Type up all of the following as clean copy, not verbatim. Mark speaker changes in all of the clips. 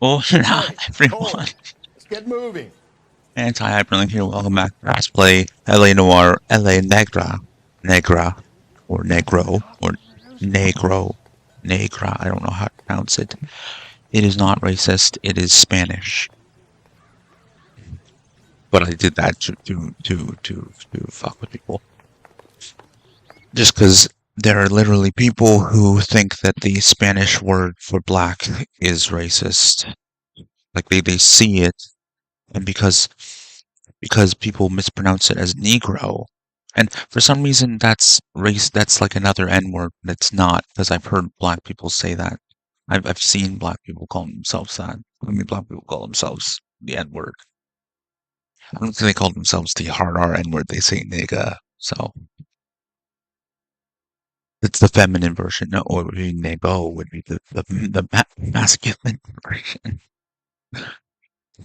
Speaker 1: Oh, not
Speaker 2: Hey,
Speaker 1: everyone.
Speaker 2: Cole, let's get moving.
Speaker 1: Anti-HyperLink here. Welcome back to Let's Play LA Noir, LA Negra, Negra, or Negro, or Negro, Negra. I don't know how to pronounce it. It is not racist. It is Spanish. But I did that to fuck with people. Just because there are literally people who think that the Spanish word for black is racist. Like they see it, and because people mispronounce it as Negro. And for some reason, that's like another N word, but it's not, because I've heard black people say that. I've seen black people call themselves that. I mean, black people call themselves the N word. I don't think they call themselves the hard R N word. They say nigga. So it's the feminine version. No, or it would be nego would be the masculine version.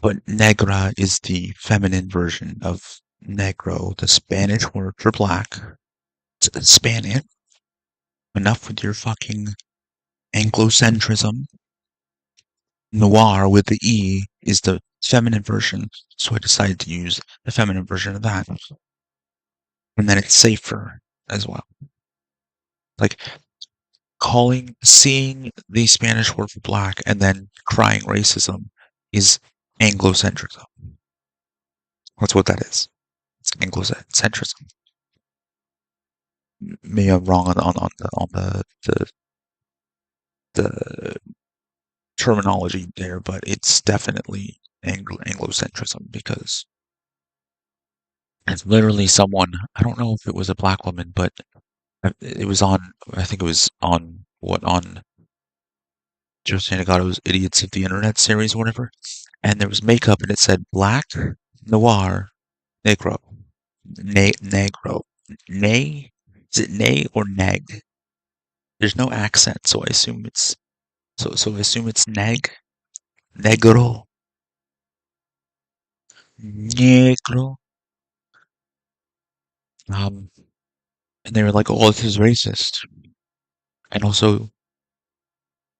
Speaker 1: But negra is the feminine version of negro, the Spanish word for black. It's Spanish. Enough with your fucking Anglocentrism. Noir with the E is the feminine version, so I decided to use the feminine version of that. And then it's safer as well. Like seeing the Spanish word for black and then crying racism is Anglocentrism. That's what that is. It's Anglocentrism. Maybe I'm wrong on the terminology there, but it's definitely Anglocentrism because it's literally someone. I don't know if it was a black woman, but it was on. I think it was on Joe Santagato's Idiots of the Internet series or whatever. And there was makeup, and it said black, noir, negro, negro, nay. Is it nay or neg? There's no accent, so I assume it's I assume it's neg, negro, negro. Um, and they were like, "Oh, this is racist." And also,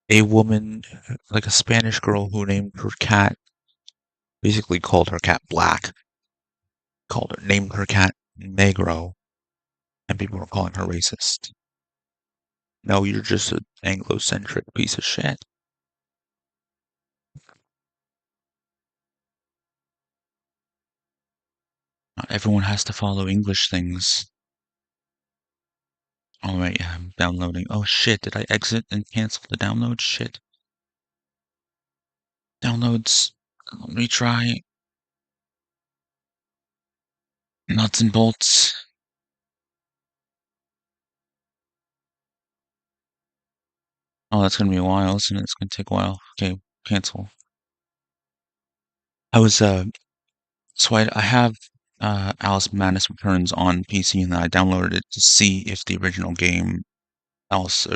Speaker 1: a woman, like a Spanish girl, who named her cat, basically called her cat black, named her cat negro, and people were calling her racist. No, you're just an Anglo-centric piece of shit. Not everyone has to follow English things. Oh wait, yeah, I'm downloading. Oh shit, did I exit and cancel the download? Shit. Downloads. Let me try. Nuts and bolts. Oh, that's gonna be a while, isn't it? It's gonna take a while. Okay, cancel. I was so I have Alice Madness Returns on PC, and then I downloaded it to see if the original game Alice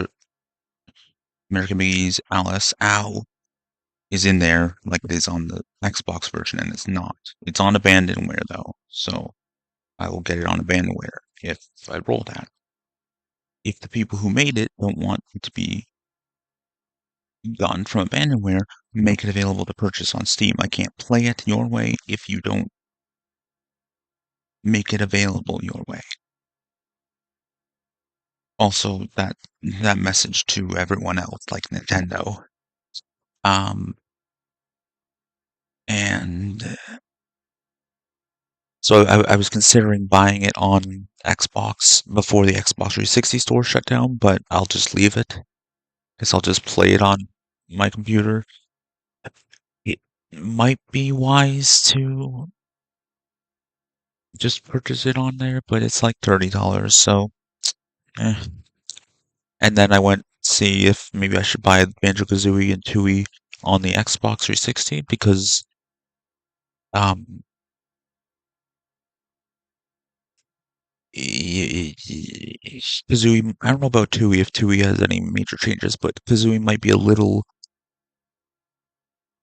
Speaker 1: American McGee's Alice Ow is in there like it is on the Xbox version, and it's not. It's on Abandonware though, so I will get it on Abandonware if I roll that. If the people who made it don't want it to be gone from Abandonware, make it available to purchase on Steam. I can't play it your way if you don't make it available your way. Also, that message to everyone else, like Nintendo. Um, and so I was considering buying it on Xbox before the Xbox 360 store shut down, but I'll just leave it. Guess I'll just play it on my computer. It might be wise to just purchase it on there, but it's like $30, so eh. And then I went to see if maybe I should buy Banjo-Kazooie and Tooie on the Xbox 360 because um Kazooie, I don't know about Tooie if Tooie has any major changes, but Kazooie might be a little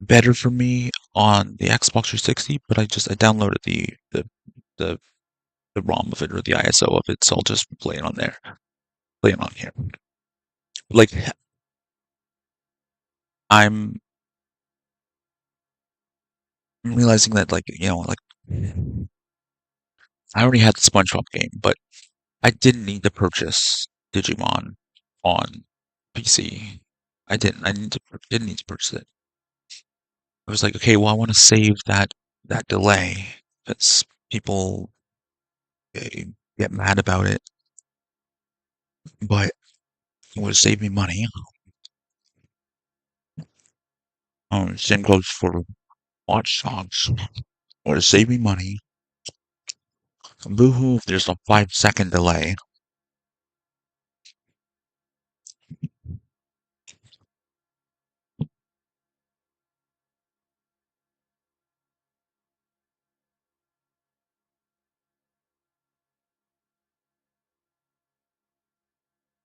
Speaker 1: better for me on the Xbox 360, but I downloaded the the ROM of it or the ISO of it, so I'll just play it on there. Play it on here. Like I'm I'm realizing that, like, like I already had the SpongeBob game, but I didn't need to purchase Digimon on PC. I didn't. Didn't need to purchase it. I was like, okay, well, I want to save that delay because people get mad about it, but it would save me money. Same goes for Watch Dogs. Would have saved me money. Boohoo, if there's a 5 second delay,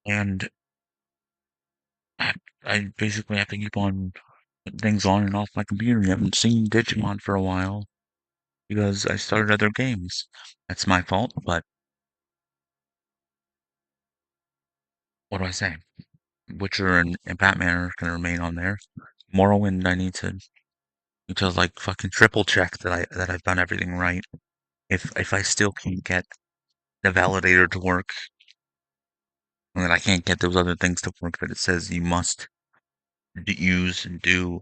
Speaker 1: and I basically have to keep on putting things on and off my computer. You haven't seen Digimon for a while because I started other games. That's my fault, but what do I say? Witcher and Batman are gonna remain on there. Morrowind, I need to like fucking triple check that I've done everything right. If I still can't get the validator to work, and that I can't get those other things to work that it says you must use and do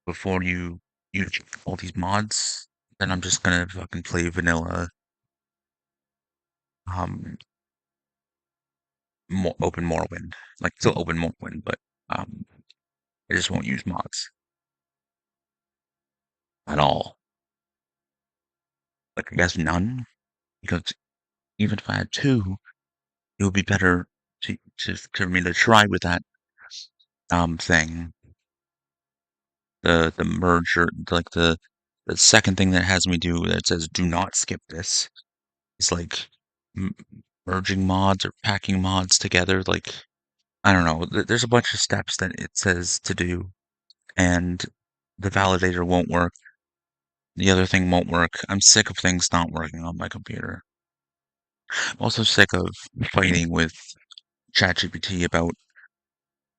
Speaker 1: before you use all these mods, then I'm just gonna fucking play vanilla, um, open Morrowind, like still open Morrowind, but um, I just won't use mods at all. Like I guess none, because even if I had two, it would be better for me to try with that thing, the merger, like the second thing that has me do that says do not skip this. It's like m merging mods or packing mods together. Like I don't know. There's a bunch of steps that it says to do, and the validator won't work. The other thing won't work. I'm sick of things not working on my computer. I'm also sick of fighting with ChatGPT about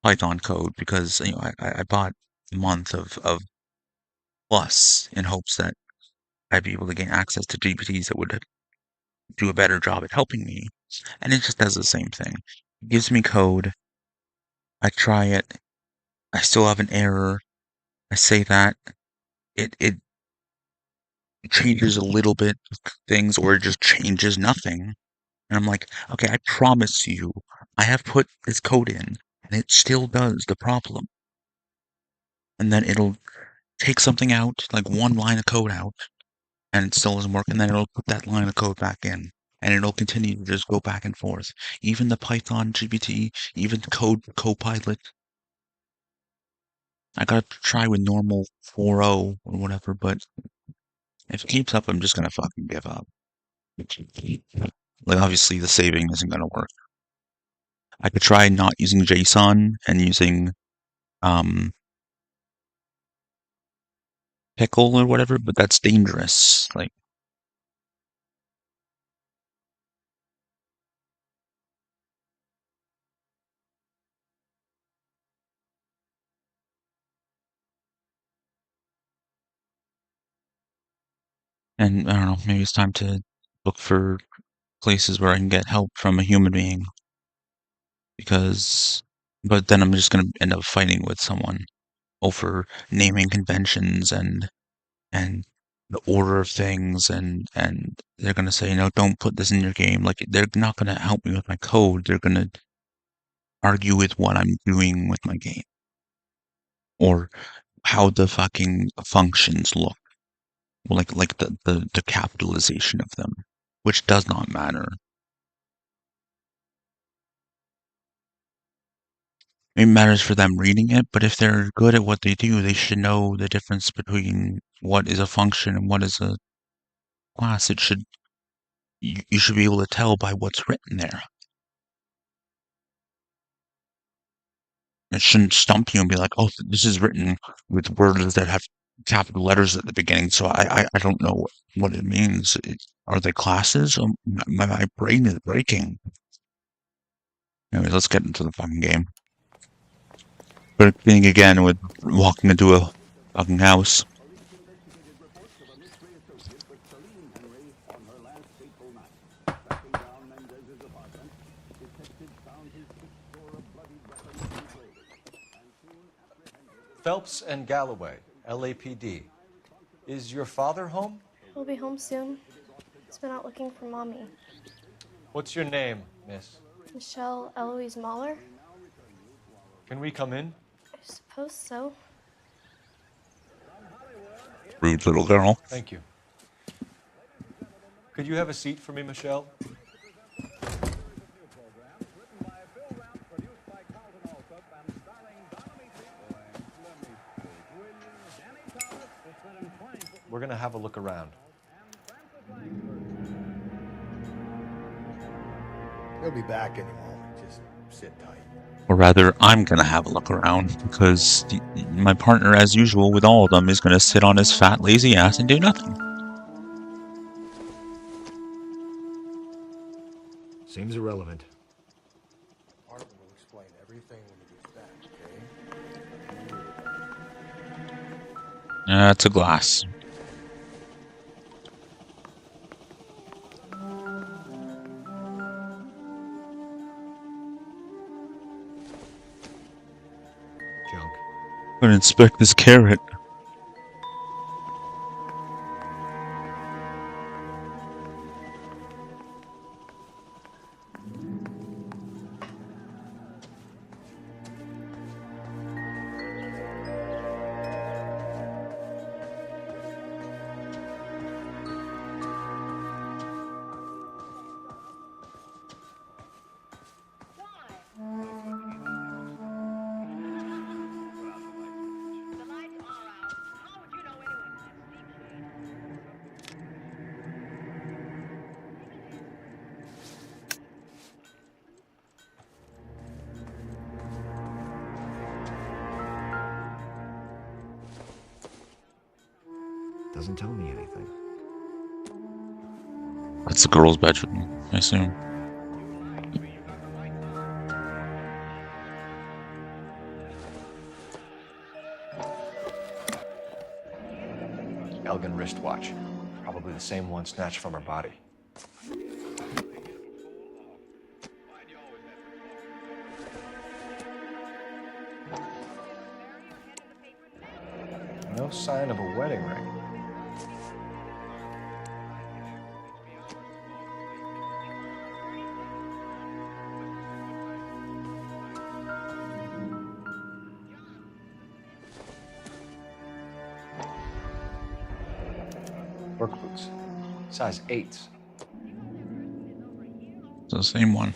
Speaker 1: Python code because I bought a month of Plus in hopes that I'd be able to gain access to GPTs that would do a better job at helping me, and it just does the same thing. It gives me code, I try it, I still have an error, I say that, it changes a little bit of things or it just changes nothing. And I'm like, okay, I promise you, I have put this code in, and it still does the problem. And then it'll take something out, like one line of code out, and it still doesn't work, and then it'll put that line of code back in. And it'll continue to just go back and forth. Even the Python GPT, even Code Copilot. I gotta try with normal 4.0 or whatever, but if it keeps up, I'm just gonna fucking give up. Like, obviously, the saving isn't gonna work. I could try not using JSON and using um, Pickle or whatever, but that's dangerous. Like, and I don't know, maybe it's time to look for places where I can get help from a human being because, but then I'm just gonna end up fighting with someone over naming conventions and the order of things and they're gonna say, no, don't put this in your game. Like they're not gonna help me with my code. They're gonna argue with what I'm doing with my game or how the fucking functions look. Like the capitalization of them, which does not matter. It matters for them reading it, but if they're good at what they do, they should know the difference between what is a function and what is a class. You should be able to tell by what's written there. It shouldn't stump you and be like, oh, this is written with words that have capital letters at the beginning, so I don't know what it means. Are they classes? My brain is breaking. Anyway, let's get into the fucking game. But beginning again with walking into a fucking house.
Speaker 2: Phelps and Galloway, LAPD. Is your father home?
Speaker 3: He'll be home soon. He's been out looking for Mommy.
Speaker 2: What's your name, miss?
Speaker 3: Michelle Eloise Mahler?
Speaker 2: Can we come in?
Speaker 3: I suppose so.
Speaker 1: Rude little girl.
Speaker 2: Thank you. Could you have a seat for me, Michelle? We're gonna have a look around.
Speaker 4: He'll be back any moment. Just sit tight.
Speaker 1: Or rather, I'm gonna have a look around, because my partner, as usual with all of them, is gonna sit on his fat, lazy ass and do nothing.
Speaker 4: Seems irrelevant. Martin will explain everything when he gets back, okay?
Speaker 1: That's a glass.
Speaker 4: Junk.
Speaker 1: I'm gonna inspect this carrot.
Speaker 4: Doesn't tell me anything.
Speaker 1: That's the girl's bedroom, I assume.
Speaker 2: Elgin wristwatch. Probably the same one snatched from her body. No sign of a wedding ring. Work boots. Size 8s.
Speaker 1: It's the same one.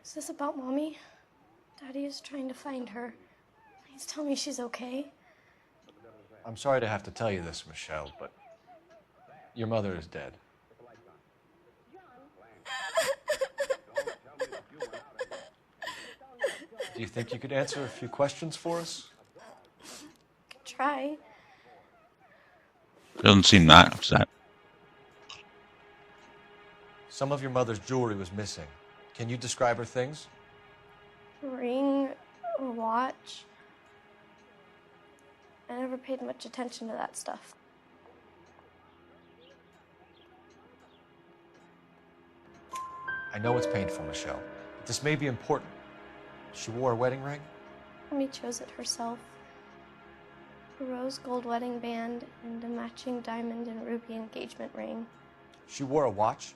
Speaker 3: Is this about Mommy? Daddy is trying to find her. Please tell me she's okay.
Speaker 2: I'm sorry to have to tell you this, Michelle, but your mother is dead. Do you think you could answer a few questions for us?
Speaker 3: Could try.
Speaker 1: Doesn't seem that upset.
Speaker 2: Some of your mother's jewelry was missing. Can you describe her things?
Speaker 3: A ring, a watch. I never paid much attention to that stuff.
Speaker 2: I know it's painful, Michelle, but this may be important. She wore a wedding ring?
Speaker 3: Mommy chose it herself. A rose gold wedding band and a matching diamond and ruby engagement ring.
Speaker 2: She wore a watch?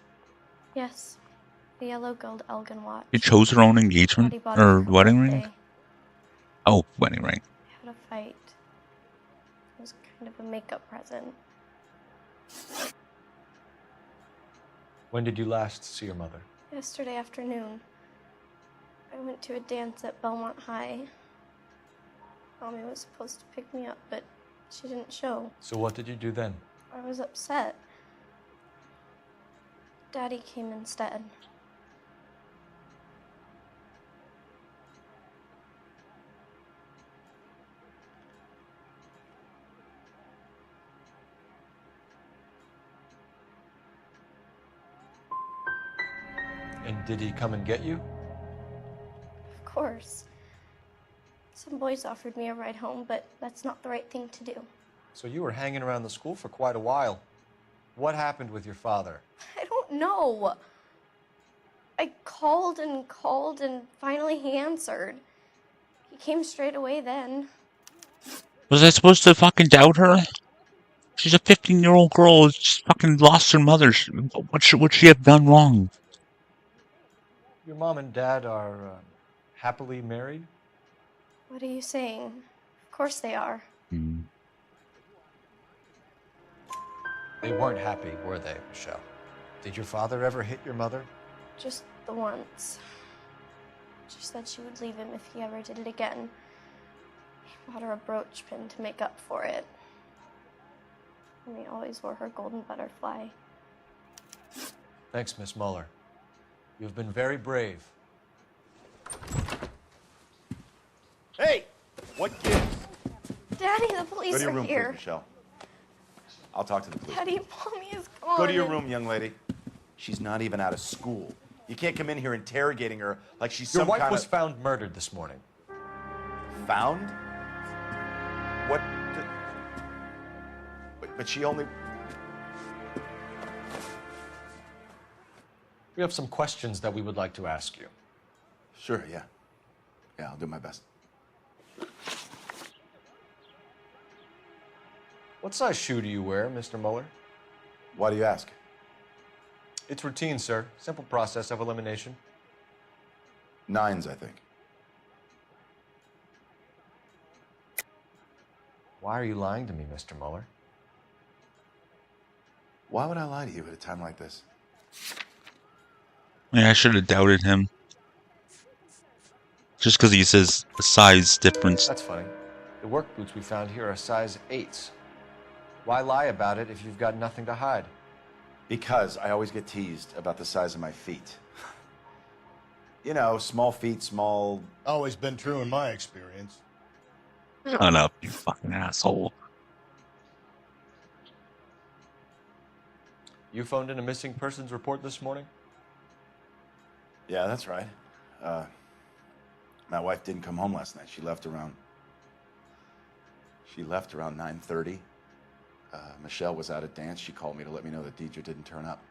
Speaker 3: Yes, a yellow gold Elgin watch.
Speaker 1: She chose her own engagement
Speaker 3: Daddy bought it
Speaker 1: or
Speaker 3: for her
Speaker 1: wedding
Speaker 3: birthday.
Speaker 1: ring? Oh, wedding ring.
Speaker 3: We had a fight. It was kind of a makeup present.
Speaker 2: When did you last see your mother?
Speaker 3: Yesterday afternoon. I went to a dance at Belmont High. Mommy was supposed to pick me up, but she didn't show.
Speaker 2: So what did you do then?
Speaker 3: I was upset. Daddy came instead.
Speaker 2: And did he come and get you?
Speaker 3: Of course. Some boys offered me a ride home, but that's not the right thing to do.
Speaker 2: So you were hanging around the school for quite a while. What happened with your father?
Speaker 3: I don't know. I called and finally he answered. He came straight away then.
Speaker 1: Was I supposed to fucking doubt her? She's a 15-year-old girl who just fucking lost her mother. What would she have done wrong?
Speaker 2: Your mom and dad are happily married?
Speaker 3: What are you saying? Of course they are.
Speaker 2: They weren't happy, were they, Michelle? Did your father ever hit your mother?
Speaker 3: Just the once. She said she would leave him if he ever did it again. He bought her a brooch pin to make up for it. And he always wore her golden butterfly.
Speaker 2: Thanks, Miss Muller. You've been very brave.
Speaker 5: Hey! What gives?
Speaker 3: Daddy, the police
Speaker 5: Go to your
Speaker 3: are
Speaker 5: room,
Speaker 3: here.
Speaker 5: please, Michelle. I'll talk to the police.
Speaker 3: Daddy, Mommy is gone.
Speaker 5: Go to your room, young lady. She's not even out of school. You can't come in here interrogating her like she's
Speaker 2: Your
Speaker 5: some
Speaker 2: wife
Speaker 5: kind
Speaker 2: was
Speaker 5: of...
Speaker 2: found murdered this morning.
Speaker 5: Found? What? But she only...
Speaker 2: We have some questions that we would like to ask you.
Speaker 5: Sure, yeah. Yeah, I'll do my best.
Speaker 2: What size shoe do you wear, Mr. Muller?
Speaker 5: Why do you ask?
Speaker 2: It's routine, sir. Simple process of elimination.
Speaker 5: 9s, I think.
Speaker 2: Why are you lying to me, Mr. Muller?
Speaker 5: Why would I lie to you at a time like this?
Speaker 1: Yeah, I should have doubted him. Just because he says the size difference.
Speaker 2: That's funny. The work boots we found here are size 8s. Why lie about it if you've got nothing to hide?
Speaker 5: Because I always get teased about the size of my feet. You know, small feet, small...
Speaker 4: Always been true in my experience.
Speaker 1: Shut up, you fucking asshole.
Speaker 2: You phoned in a missing persons report this morning?
Speaker 5: Yeah, that's right. My wife didn't come home last night. She left around 9:30. Michelle was at a dance. She called me to let me know that Deidre didn't turn up.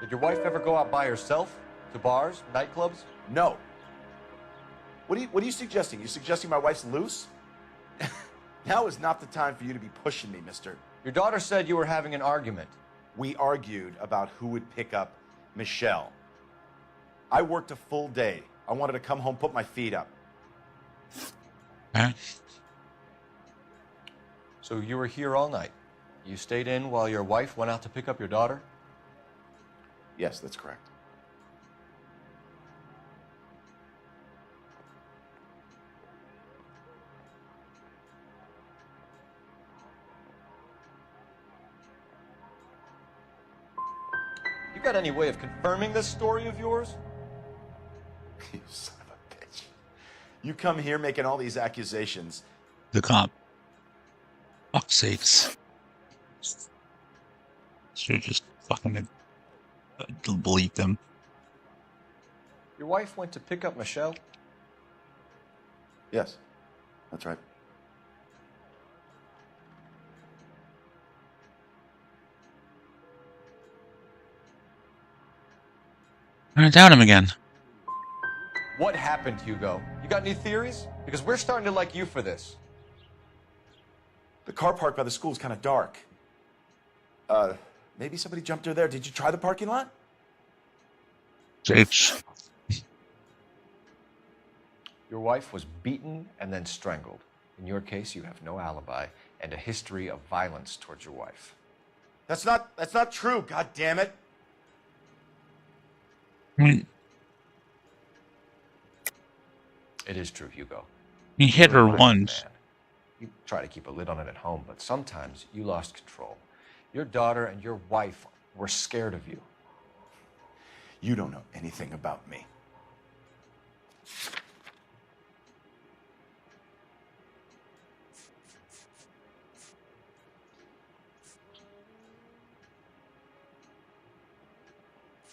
Speaker 2: Did your wife ever go out by herself? To bars, nightclubs?
Speaker 5: No. What are you suggesting? You suggesting my wife's loose? Now is not the time for you to be pushing me, mister.
Speaker 2: Your daughter said you were having an argument.
Speaker 5: We argued about who would pick up Michelle. I worked a full day. I wanted to come home, put my feet up.
Speaker 1: Huh?
Speaker 2: So you were here all night. You stayed in while your wife went out to pick up your daughter?
Speaker 5: Yes, that's correct.
Speaker 2: You got any way of confirming this story of yours?
Speaker 5: You son of a bitch. You come here making all these accusations.
Speaker 1: The cop. Fuck's sakes. Should just fucking believe them.
Speaker 2: Your wife went to pick up Michelle?
Speaker 5: Yes, that's right.
Speaker 1: I'm gonna doubt him again.
Speaker 2: What happened, Hugo? You got any theories? Because we're starting to like you for this.
Speaker 5: The car park by the school is kind of dark. Maybe somebody jumped her there. Did you try the parking lot?
Speaker 1: It's
Speaker 2: Your wife was beaten and then strangled. In your case, you have no alibi and a history of violence towards your wife.
Speaker 5: That's not true, god damn it.
Speaker 1: I mean,
Speaker 2: It is true, Hugo.
Speaker 1: he hit
Speaker 2: You're
Speaker 1: her
Speaker 2: a violent
Speaker 1: once.
Speaker 2: man. You try to keep a lid on it at home, but sometimes you lost control. Your daughter and your wife were scared of you.
Speaker 5: You don't know anything about me.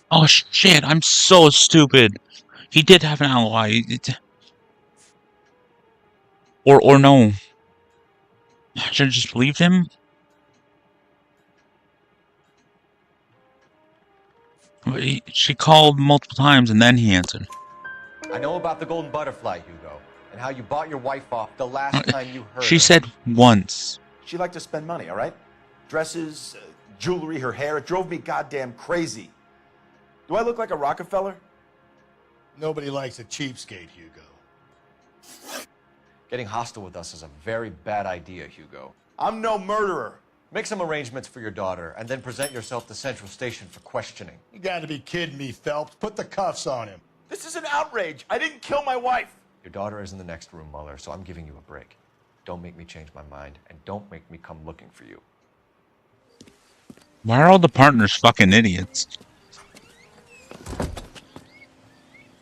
Speaker 1: Oh shit, I'm so stupid. He did have an alibi. Or no. I should have just believed him. But she called multiple times and then he answered.
Speaker 2: I know about the golden butterfly, Hugo, and how you bought your wife off the last time you heard
Speaker 1: She
Speaker 2: her.
Speaker 1: said once.
Speaker 5: She liked to spend money, all right? Dresses, jewelry, her hair. It drove me goddamn crazy. Do I look like a Rockefeller?
Speaker 4: Nobody likes a cheapskate, Hugo.
Speaker 2: Getting hostile with us is a very bad idea, Hugo.
Speaker 5: I'm no murderer.
Speaker 2: Make some arrangements for your daughter, and then present yourself to Central Station for questioning.
Speaker 4: You gotta be kidding me, Phelps. Put the cuffs on him.
Speaker 5: This is an outrage. I didn't kill my wife.
Speaker 2: Your daughter is in the next room, Mueller, so I'm giving you a break. Don't make me change my mind, and don't make me come looking for you.
Speaker 1: Why are all the partners fucking idiots?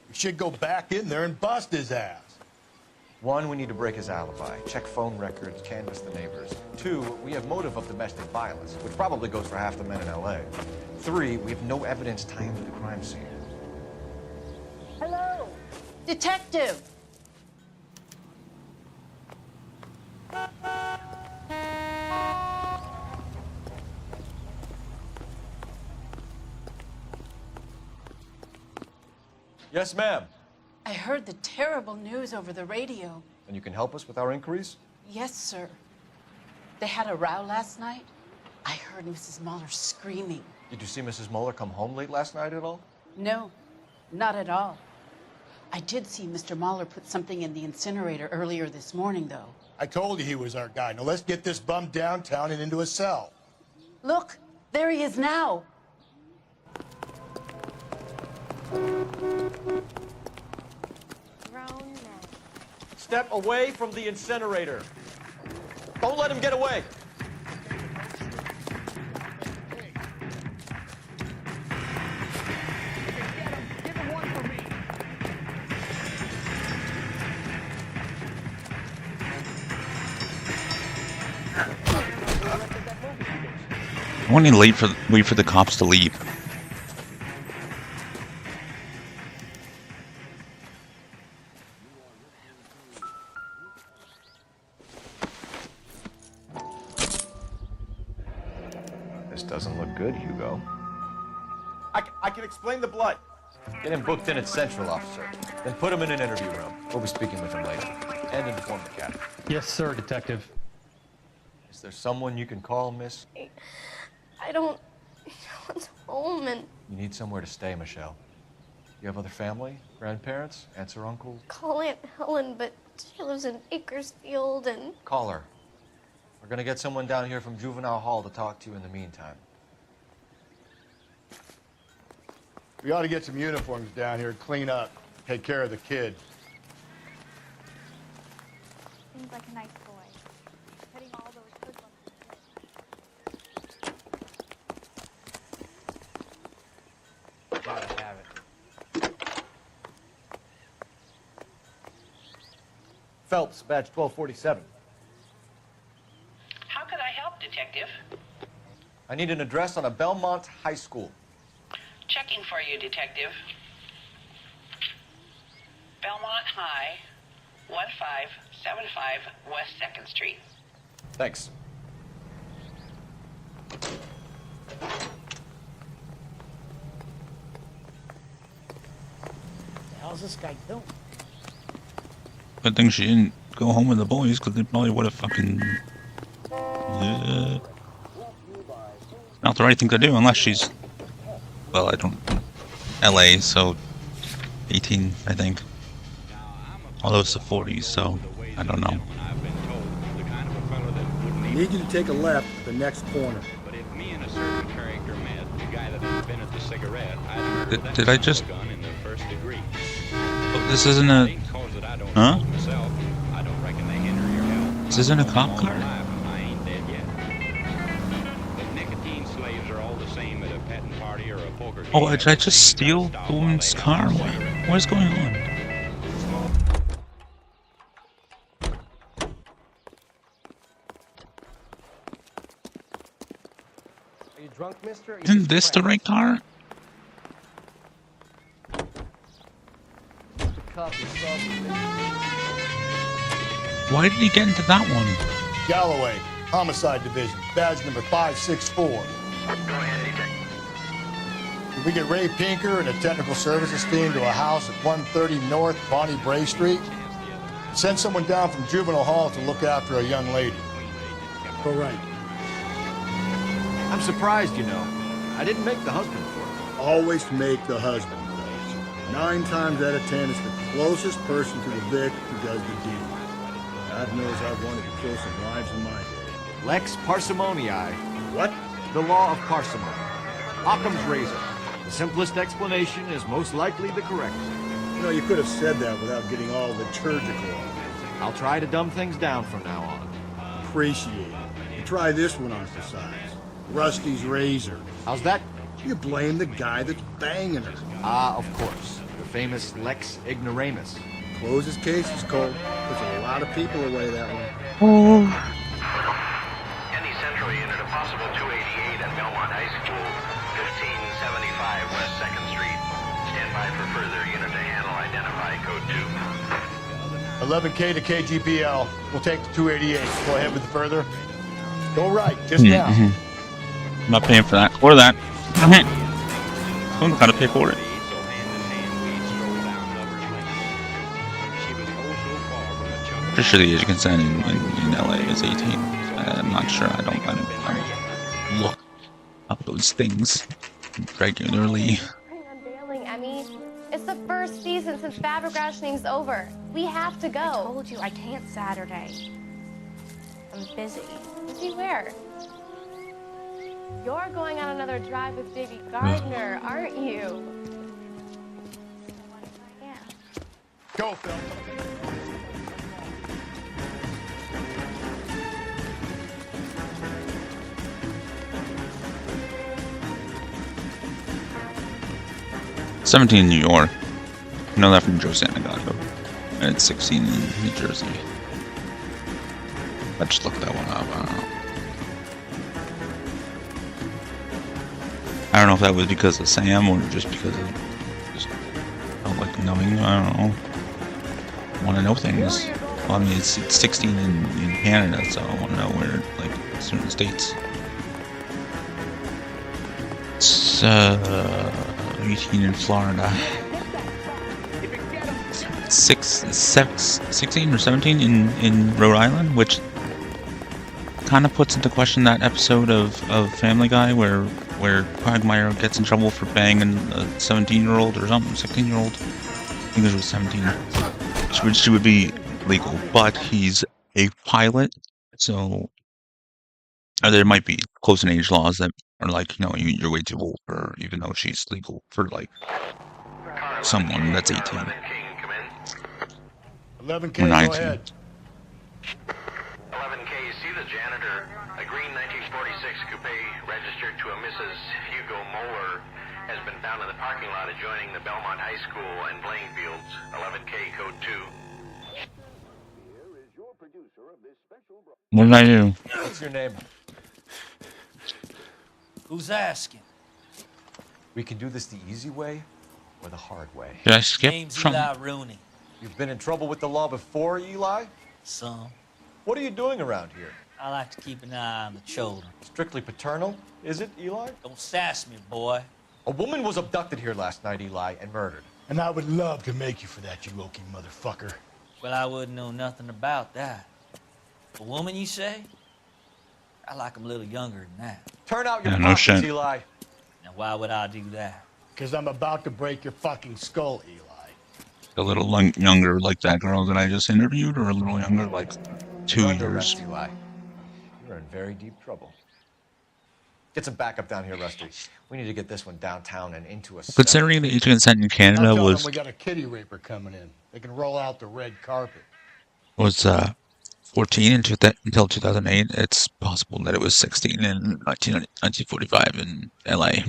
Speaker 4: We should go back in there and bust his ass.
Speaker 2: 1, we need to break his alibi. Check phone records, canvass the neighbors. 2, we have motive of domestic violence, which probably goes for half the men in L.A. 3, we have no evidence tying to the crime scene.
Speaker 6: Hello, detective.
Speaker 2: Yes, ma'am.
Speaker 6: I heard the terrible news over the radio.
Speaker 2: And you can help us with our inquiries?
Speaker 6: Yes, sir. They had a row last night. I heard Mrs. Mueller screaming.
Speaker 2: Did you see Mrs. Mueller come home late last night at all?
Speaker 6: No, not at all. I did see Mr. Mueller put something in the incinerator earlier this morning, though.
Speaker 4: I told you he was our guy. Now let's get this bum downtown and into a cell.
Speaker 6: Look, there he is now.
Speaker 3: Grown men.
Speaker 2: Step away from the incinerator. Don't let him get away.
Speaker 1: I want to wait for the cops to leave.
Speaker 2: This doesn't look good, Hugo.
Speaker 5: I can explain the blood.
Speaker 2: Get him booked in at Central, officer. Then put him in an interview room. We'll be speaking with him later. And inform the captain.
Speaker 7: Yes, sir, detective.
Speaker 2: Is there someone you can call, miss?
Speaker 3: I don't want home and
Speaker 2: You need somewhere to stay, Michelle. You have other family? Grandparents? Aunts or uncles?
Speaker 3: call Aunt Helen, but she lives in Bakersfield and
Speaker 2: Call her. We're gonna get someone down here from Juvenile Hall to talk to you in the meantime.
Speaker 4: We ought to get some uniforms down here, clean up, take care of the kid.
Speaker 8: Seems like a nice boy. Putting all those hoodlums to sleep.
Speaker 2: Gotta have it. Phelps, badge 1247.
Speaker 9: How could I help, Detective?
Speaker 2: I need an address on a Belmont High School.
Speaker 9: Checking for you, Detective. Belmont High, 1575 West 2nd Street.
Speaker 2: Thanks.
Speaker 10: How's this guy doing?
Speaker 1: Good thing she didn't go home with the boys, because they probably would have fucking... Not the right thing to do, unless she's... Well, I don't... LA, so... 18, I think. Although it's the 40s, so... I don't know.
Speaker 4: I need you to take a left at the next corner.
Speaker 7: But if me and a certain character met, the guy that invented the cigarette, I'd murder that
Speaker 1: Did I just...
Speaker 7: gun in the first degree.
Speaker 1: Oh, this isn't a... Huh?
Speaker 7: Myself, I don't reckon they hinder your health.
Speaker 1: This isn't a cop car?
Speaker 7: I ain't dead yet. But nicotine slaves are all the same at a petting party or a poker game.
Speaker 1: Oh, did I just steal the woman's car? What is going on?
Speaker 10: Are you drunk, mister?
Speaker 1: Isn't this the right car? Why did he get into that one?
Speaker 4: Galloway, Homicide Division, badge number 564.
Speaker 10: Go ahead, Detective.
Speaker 4: Did we get Ray Pinker and a technical services team to a house at 130 North Bonnie Bray Street? Send someone down from Juvenile Hall to look after a young lady. Go right.
Speaker 2: I'm surprised, you know. I didn't make the husband for it.
Speaker 4: Always make the husband. 9 times out of 10, it's the closest person to the Vic who does the deed. God knows I've wanted to kill some lives in my day.
Speaker 2: Lex parsimonii.
Speaker 4: What?
Speaker 2: The law of parsimony. Occam's razor. The simplest explanation is most likely the correct one.
Speaker 4: You know, you could have said that without getting all liturgical.
Speaker 2: I'll try to dumb things down from now on.
Speaker 4: Appreciate it. And try this one on for size. Rusty's razor.
Speaker 2: How's that?
Speaker 4: You blame the guy that's banging her.
Speaker 2: Ah, of course. The famous Lex ignoramus.
Speaker 4: Closes cases, Cole. Puts a lot of people away that one.
Speaker 10: Any Central unit, a possible 288 at Belmont High School, 1575 West 2nd Street. Stand by for further unit to handle. Identify code 2.
Speaker 4: 11K to KGPL. We'll take the 288. Go ahead with the further. Go right, just now.
Speaker 1: I'm not paying for that or that. I'm not gonna pay for it. Pretty sure the age of consent in LA is 18. I'm not sure. I don't look up those things regularly.
Speaker 3: Unveiling, Emmy. It's the first season since fabric rationing's over. We have to go.
Speaker 8: I told you I can't Saturday. I'm busy.
Speaker 3: Busy where? You're going on another drive with Baby Gardner, aren't you?
Speaker 8: Yeah.
Speaker 4: Go, Phil.
Speaker 1: "17 in New York." I know that from Joe Santagato. And it's 16 in New Jersey. I just looked that one up. I don't know if that was because of Sam or just because of just felt like knowing. I don't know. I want to know things. Well, I mean, it's 16 in Canada, so I want to know where, like, certain states. It's 18 in Florida. 16 or 17 in Rhode Island, which kind of puts into question that episode of Family Guy where Quagmire gets in trouble for banging a 17-year-old or something, 16-year-old. I think it was 17. She would be legal, but he's a pilot, so there might be close in age laws that are like, you know, you're way too old for, even though she's legal for, like, someone that's 18.
Speaker 4: 11K,
Speaker 1: Or 19.
Speaker 4: go ahead.
Speaker 10: 11K, see the janitor. A green 1946 coupe registered to a Mrs. Hugo Moeller has been found in the parking lot adjoining the Belmont High School and playing fields. 11K, code 2.
Speaker 1: What did I do?
Speaker 2: What's your name?
Speaker 11: Who's asking?
Speaker 2: We can do this the easy way or the hard way.
Speaker 1: Did I skip
Speaker 11: Name's
Speaker 1: something?
Speaker 11: Eli Rooney.
Speaker 2: You've been in trouble with the law before, Eli?
Speaker 11: Some.
Speaker 2: What are you doing around here?
Speaker 11: I like to keep an eye on the children.
Speaker 2: Strictly paternal, is it, Eli?
Speaker 11: Don't sass me, boy.
Speaker 2: A woman was abducted here last night, Eli, and murdered.
Speaker 4: And I would love to make you for that, you Okie motherfucker.
Speaker 11: Well, I wouldn't know nothing about that. A woman, you say? I like 'em a little younger than that.
Speaker 2: Turn out your
Speaker 1: Yeah, no
Speaker 2: pockets,
Speaker 1: shit.
Speaker 2: Eli.
Speaker 11: Now, why would I do that?
Speaker 4: Because I'm about to break your fucking skull, Eli.
Speaker 1: A little younger like that girl that I just interviewed, or a little younger like 2
Speaker 2: You're under
Speaker 1: years?
Speaker 2: arrest, Eli. You're in very deep trouble. Get some backup down here, Rusty. We need to get this one downtown and into a cell.
Speaker 1: Considering the age of consent in
Speaker 4: I'm
Speaker 1: Canada
Speaker 4: telling
Speaker 1: was
Speaker 4: them we got a kitty raper coming in. They can roll out the red carpet.
Speaker 1: 14 until 2008, it's possible that it was 16 in 1945 in LA.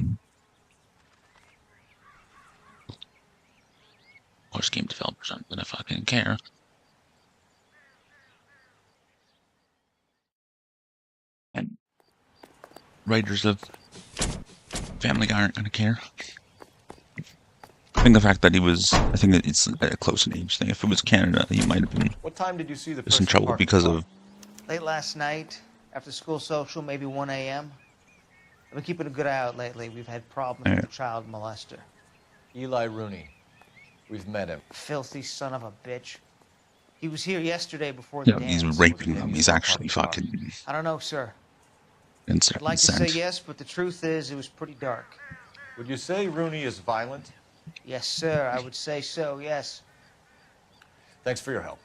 Speaker 1: Worst game developers aren't gonna fucking care. And writers of Family Guy aren't gonna care. think the fact that he was, I think that it's a close in age thing. If it was Canada, he might have been
Speaker 2: What time did you see the
Speaker 1: just
Speaker 2: first
Speaker 1: in trouble
Speaker 2: apartment
Speaker 1: because
Speaker 2: car?
Speaker 1: of.
Speaker 12: Late last night, after school social, maybe 1 a.m. I've been keeping a good eye out lately. We've had problems with a child molester.
Speaker 2: Eli Rooney. We've met him.
Speaker 12: Filthy son of a bitch. He was here yesterday before the
Speaker 1: Yeah, he's
Speaker 12: dance.
Speaker 1: raping them. He's actually fucking.
Speaker 12: I don't know, sir.
Speaker 1: Instant
Speaker 12: I'd like to say
Speaker 1: consent.
Speaker 12: yes, but the truth is it was pretty dark.
Speaker 2: Would you say Rooney is violent?
Speaker 12: Yes, sir. I would say so, yes.
Speaker 2: Thanks for your help.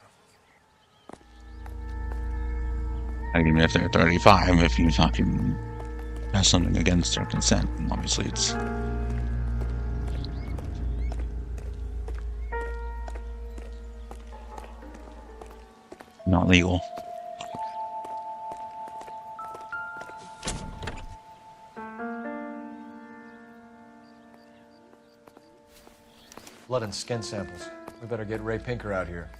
Speaker 1: Even if they're 35, if you fucking have something against their consent, and obviously it's. Not legal.
Speaker 2: Blood and skin samples. We better get Ray Pinker out here.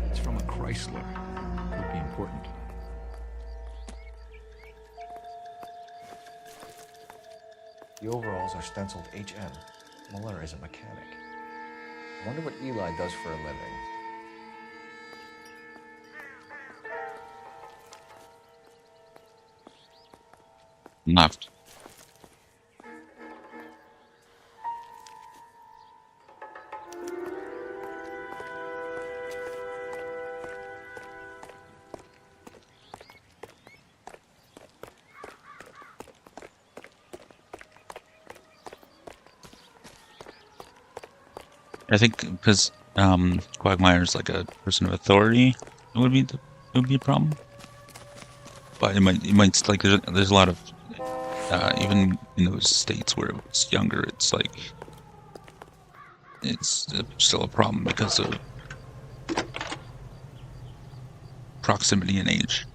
Speaker 13: It's from a Chrysler. Could be important.
Speaker 2: The overalls are stenciled HM. Muller is a mechanic. I wonder what Eli does for a living.
Speaker 1: Left. I think because Quagmire's like a person of authority, it would be a problem. But it might like there's a lot of even in those states where it's younger, it's like it's still a problem because of proximity and age.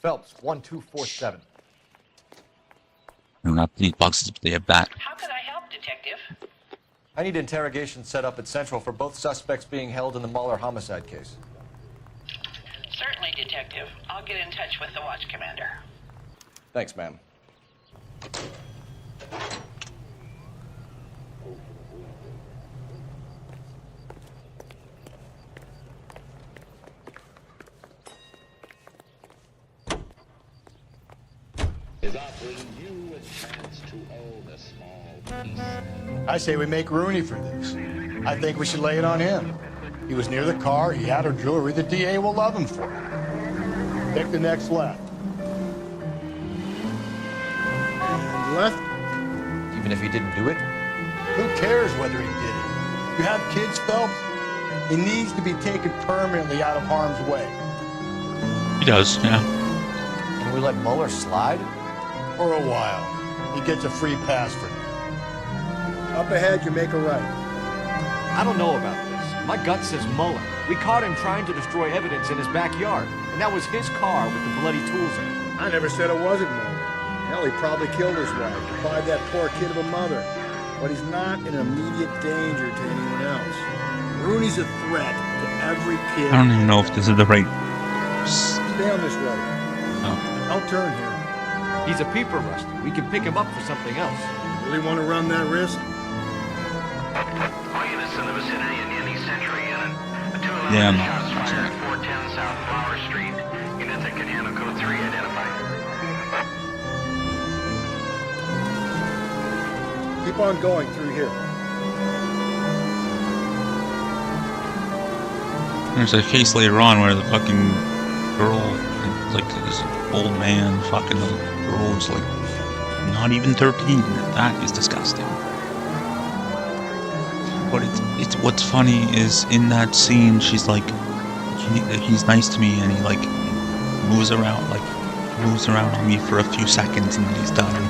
Speaker 2: Phelps, 1247.
Speaker 1: They're not the boxes, but they have that.
Speaker 9: How can I help, Detective?
Speaker 2: I need interrogation set up at Central for both suspects being held in the Muller homicide case.
Speaker 9: Certainly, Detective. I'll get in touch with the watch commander.
Speaker 2: Thanks, ma'am.
Speaker 14: Is offering you a chance to own a small piece.
Speaker 4: I say we make Rooney for this. I think we should lay it on him. He was near the car, he had her jewelry, the DA will love him for it. Pick the next left. And left?
Speaker 2: Even if he didn't do it?
Speaker 4: Who cares whether he did it? You have kids, Phelps? He needs to be taken permanently out of harm's way.
Speaker 1: He does, yeah.
Speaker 2: Can we let Muller slide?
Speaker 4: For a while. He gets a free pass for now. Up ahead, you make a right.
Speaker 2: I don't know about this. My gut says Muller. We caught him trying to destroy evidence in his backyard, and that was his car with the bloody tools in it.
Speaker 4: I never said it wasn't Muller. Hell, he probably killed his wife, deprived that poor kid of a mother. But he's not an immediate danger to anyone else. Rooney's a threat to every kid.
Speaker 1: I don't even know if this is the right.
Speaker 4: Stay on this road.
Speaker 1: Oh.
Speaker 4: Don't turn here.
Speaker 2: He's a peeper, Rusty. We can pick him up for something else.
Speaker 4: Really want to run that risk?
Speaker 10: All units in the vicinity in any Century unit. A 211
Speaker 1: Yeah,
Speaker 10: shots fired at 410 South Flower Street. Units that can handle code 3 identified.
Speaker 4: Keep on going through here.
Speaker 1: There's a case later on where the fucking girl, like this old man, fucking the girl was like not even 13. That is disgusting. But it's what's funny is in that scene she's like, he's nice to me and he like moves around on me for a few seconds and then he's done.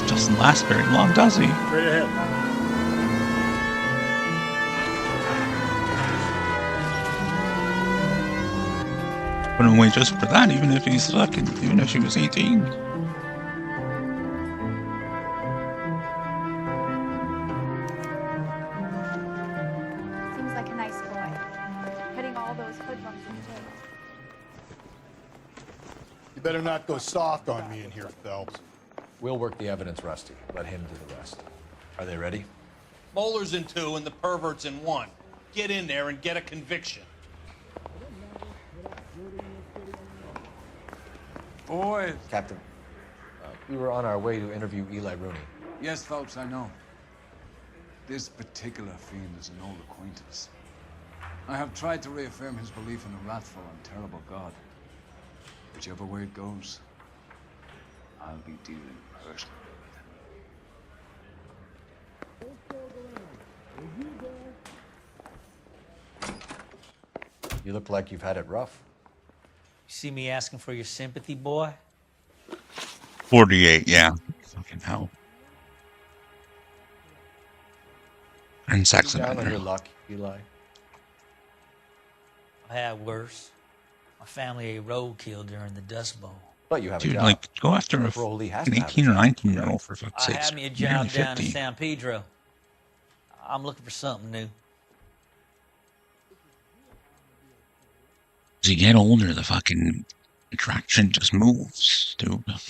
Speaker 1: It doesn't last very long, does he?
Speaker 4: Straight ahead.
Speaker 1: Wouldn't wait just for that, even if she was 18.
Speaker 8: Seems like a nice boy. Putting all those hoodlums in jail.
Speaker 4: You better not go soft on me in here, Phelps.
Speaker 2: We'll work the evidence, Rusty. Let him do the rest. Are they ready?
Speaker 15: Moeller's in 2 and the pervert's in 1. Get in there and get a conviction.
Speaker 16: Boys.
Speaker 2: Captain, we were on our way to interview Eli Rooney.
Speaker 16: Yes, Phelps, I know. This particular fiend is an old acquaintance. I have tried to reaffirm his belief in a wrathful and terrible God. Whichever way it goes, I'll be dealing personally with him.
Speaker 2: You look like you've had it rough.
Speaker 11: You see me asking for your sympathy, boy?
Speaker 1: 48, yeah. Fucking hell. And sex
Speaker 2: Down on
Speaker 1: offender.
Speaker 2: your luck, Eli.
Speaker 11: I had worse. My family ate roadkill during the Dust Bowl.
Speaker 2: But you have
Speaker 1: Dude,
Speaker 2: a job.
Speaker 1: like, go after an
Speaker 2: Parolee has to have a
Speaker 1: 18 or
Speaker 2: job.
Speaker 1: 19-year-old for fuck's
Speaker 11: I
Speaker 1: sake.
Speaker 11: had me a
Speaker 1: Nearly
Speaker 11: job down in
Speaker 1: 50.
Speaker 11: San Pedro. I'm looking for something new.
Speaker 1: As you get older, the fucking attraction just moves, dude. Like,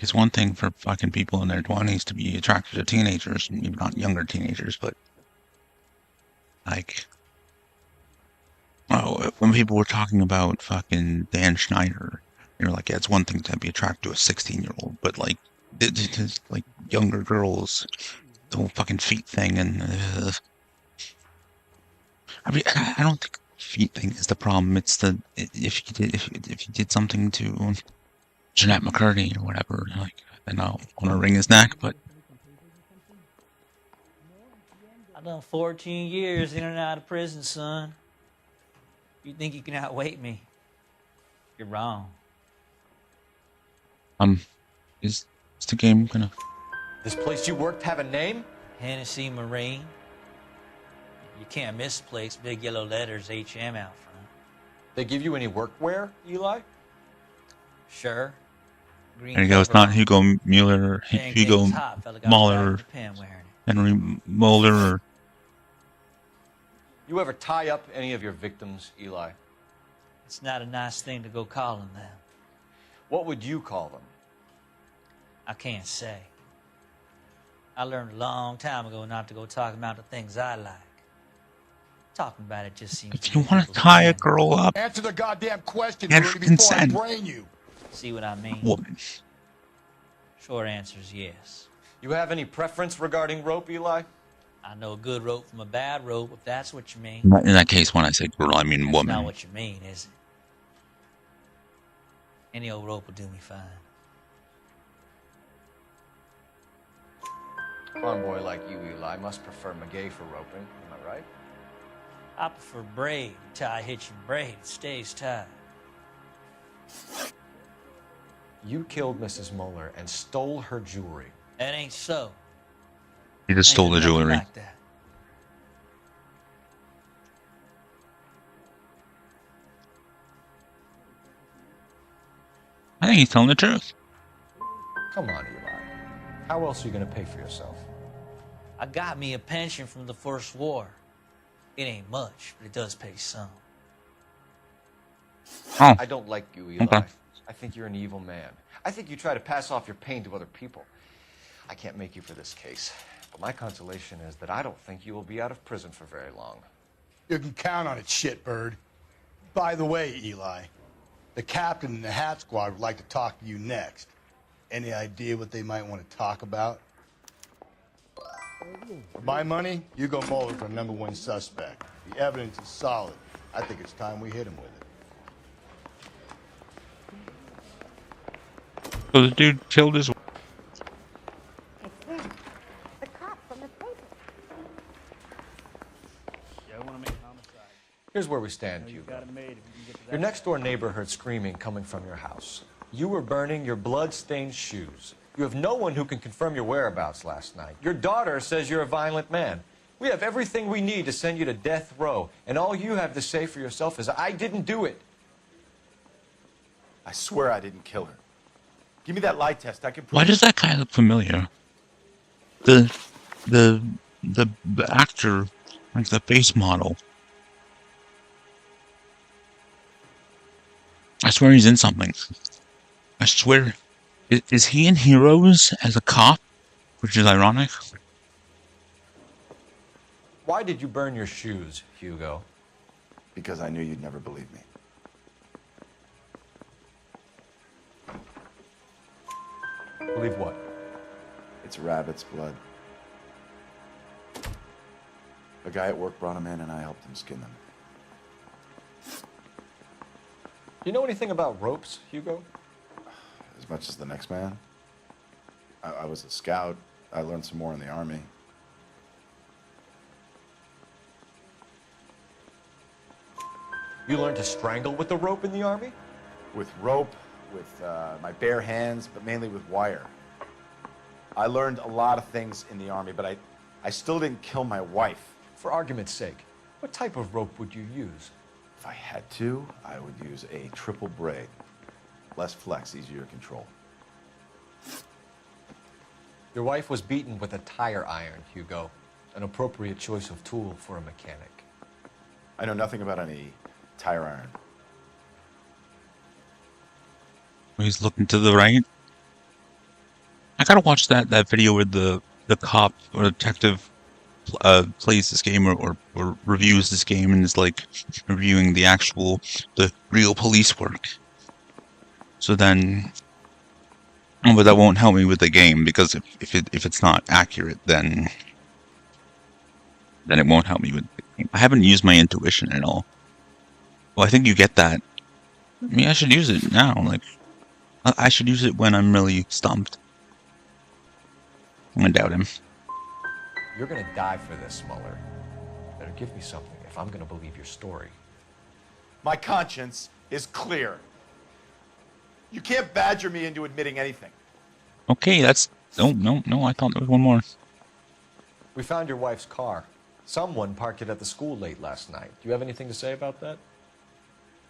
Speaker 1: it's one thing for fucking people in their 20s to be attracted to teenagers, maybe not younger teenagers, but like, oh, when people were talking about fucking Dan Schneider, you're like, yeah, it's one thing to be attracted to a 16-year-old, but like, it's like younger girls, the whole fucking feet thing, and I mean, I don't think the feet thing is the problem. It's the if you did something to Jeanette McCurdy or whatever, like, then I'll want to wring his neck. But
Speaker 11: I done 14 years in and out of prison, son. You think you can outweight me? You're wrong.
Speaker 1: is the game gonna?
Speaker 2: This place you worked have a name?
Speaker 11: Hennessy Marine. You can't miss the place. Big yellow letters, HM out front.
Speaker 2: They give you any workwear, Eli?
Speaker 11: Sure. Green
Speaker 1: There you go. It's
Speaker 11: cover.
Speaker 1: not Hugo Mueller,
Speaker 11: Dang
Speaker 1: Hugo
Speaker 11: thing's hot, fella got
Speaker 1: Mahler,
Speaker 11: back in the pen wearing it.
Speaker 1: Henry Moeller, or
Speaker 2: You ever tie up any of your victims, Eli?
Speaker 11: It's not a nice thing to go calling them.
Speaker 2: What would you call them?
Speaker 11: I can't say. I learned a long time ago not to go talking about the things I like. Talking about it just seems.
Speaker 1: if you want to tie a girl up,
Speaker 4: Answer the goddamn question,
Speaker 1: Get
Speaker 4: Rudy,
Speaker 1: her
Speaker 4: before I
Speaker 1: consent.
Speaker 4: brain you.
Speaker 11: See what I mean?
Speaker 1: woman.
Speaker 11: Short answer is yes.
Speaker 2: You have any preference regarding rope, Eli?
Speaker 11: I know a good rope from a bad rope, if that's what you mean.
Speaker 1: In that case, when I say girl, I mean
Speaker 11: That's
Speaker 1: woman.
Speaker 11: not what you mean, is it? Any old rope will do me fine.
Speaker 2: One boy like you, Eli, must prefer McGay for roping. Am I right?
Speaker 11: I prefer braid. Tie hitching braid. It stays tied.
Speaker 2: You killed Mrs. Mueller and stole her jewelry.
Speaker 11: That ain't so.
Speaker 1: He just stole
Speaker 11: Ain't
Speaker 1: the
Speaker 11: nothing
Speaker 1: jewelry.
Speaker 11: like that.
Speaker 1: I think he's telling the truth.
Speaker 2: Come on, Eli. How else are you going to pay for yourself?
Speaker 11: I got me a pension from the First War. It ain't much, but it does pay some.
Speaker 1: Oh.
Speaker 2: I don't like you, Eli.
Speaker 1: Okay.
Speaker 2: I think you're an evil man. I think you try to pass off your pain to other people. I can't make you for this case, but my consolation is that I don't think you will be out of prison for very long.
Speaker 4: You can count on it, shitbird. By the way, Eli, the captain and the Hat Squad would like to talk to you next. Any idea what they might want to talk about? For my money, Hugo Mueller for #1 suspect. The evidence is solid. I think it's time we hit him with it.
Speaker 1: So the dude killed his.
Speaker 8: It's him. The cop from the paper.
Speaker 15: Yeah, I want to make homicide.
Speaker 2: Here's where we stand,
Speaker 15: You
Speaker 2: Hugo.
Speaker 15: got it made if you can get to that.
Speaker 2: Your next door neighbor heard screaming coming from your house. You were burning your blood-stained shoes. You have no one who can confirm your whereabouts last night. Your daughter says you're a violent man. We have everything we need to send you to death row, and all you have to say for yourself is, I didn't do it.
Speaker 5: I swear I didn't kill her. Give me that lie test. I can prove
Speaker 1: Why does that guy look familiar? The actor, like the face model. I swear he's in something. I swear. Is he in Heroes as a cop? Which is ironic.
Speaker 2: Why did you burn your shoes, Hugo?
Speaker 5: Because I knew you'd never believe me.
Speaker 2: Believe what?
Speaker 5: It's rabbit's blood. A guy at work brought him in and I helped him skin them.
Speaker 2: You know anything about ropes, Hugo?
Speaker 5: As much as the next man. I was a scout. I learned some more in the army.
Speaker 2: You learned to strangle with the rope in the army?
Speaker 5: With rope, with my bare hands, but mainly with wire. I learned a lot of things in the army, but I still didn't kill my wife.
Speaker 2: For argument's sake, what type of rope would you use?
Speaker 5: If I had to, I would use a triple braid. Less flex, easier to control.
Speaker 2: Your wife was beaten with a tire iron, Hugo. An appropriate choice of tool for a mechanic.
Speaker 5: I know nothing about any tire iron.
Speaker 1: He's looking to the right. I gotta watch that video where the cop or detective plays this game or reviews this game and is like reviewing the real police work. So then, but that won't help me with the game because if it's not accurate, then it won't help me with the game. I haven't used my intuition at all. Well, I think you get that. I mean, I should use it now. Like, I should use it when I'm really stumped. I'm gonna doubt him.
Speaker 2: You're gonna die for this, Mueller. Better give me something if I'm gonna believe your story.
Speaker 5: My conscience is clear. You can't badger me into admitting anything.
Speaker 1: Okay, that's... No, I thought there was one more.
Speaker 2: We found your wife's car. Someone parked it at the school late last night. Do you have anything to say about that?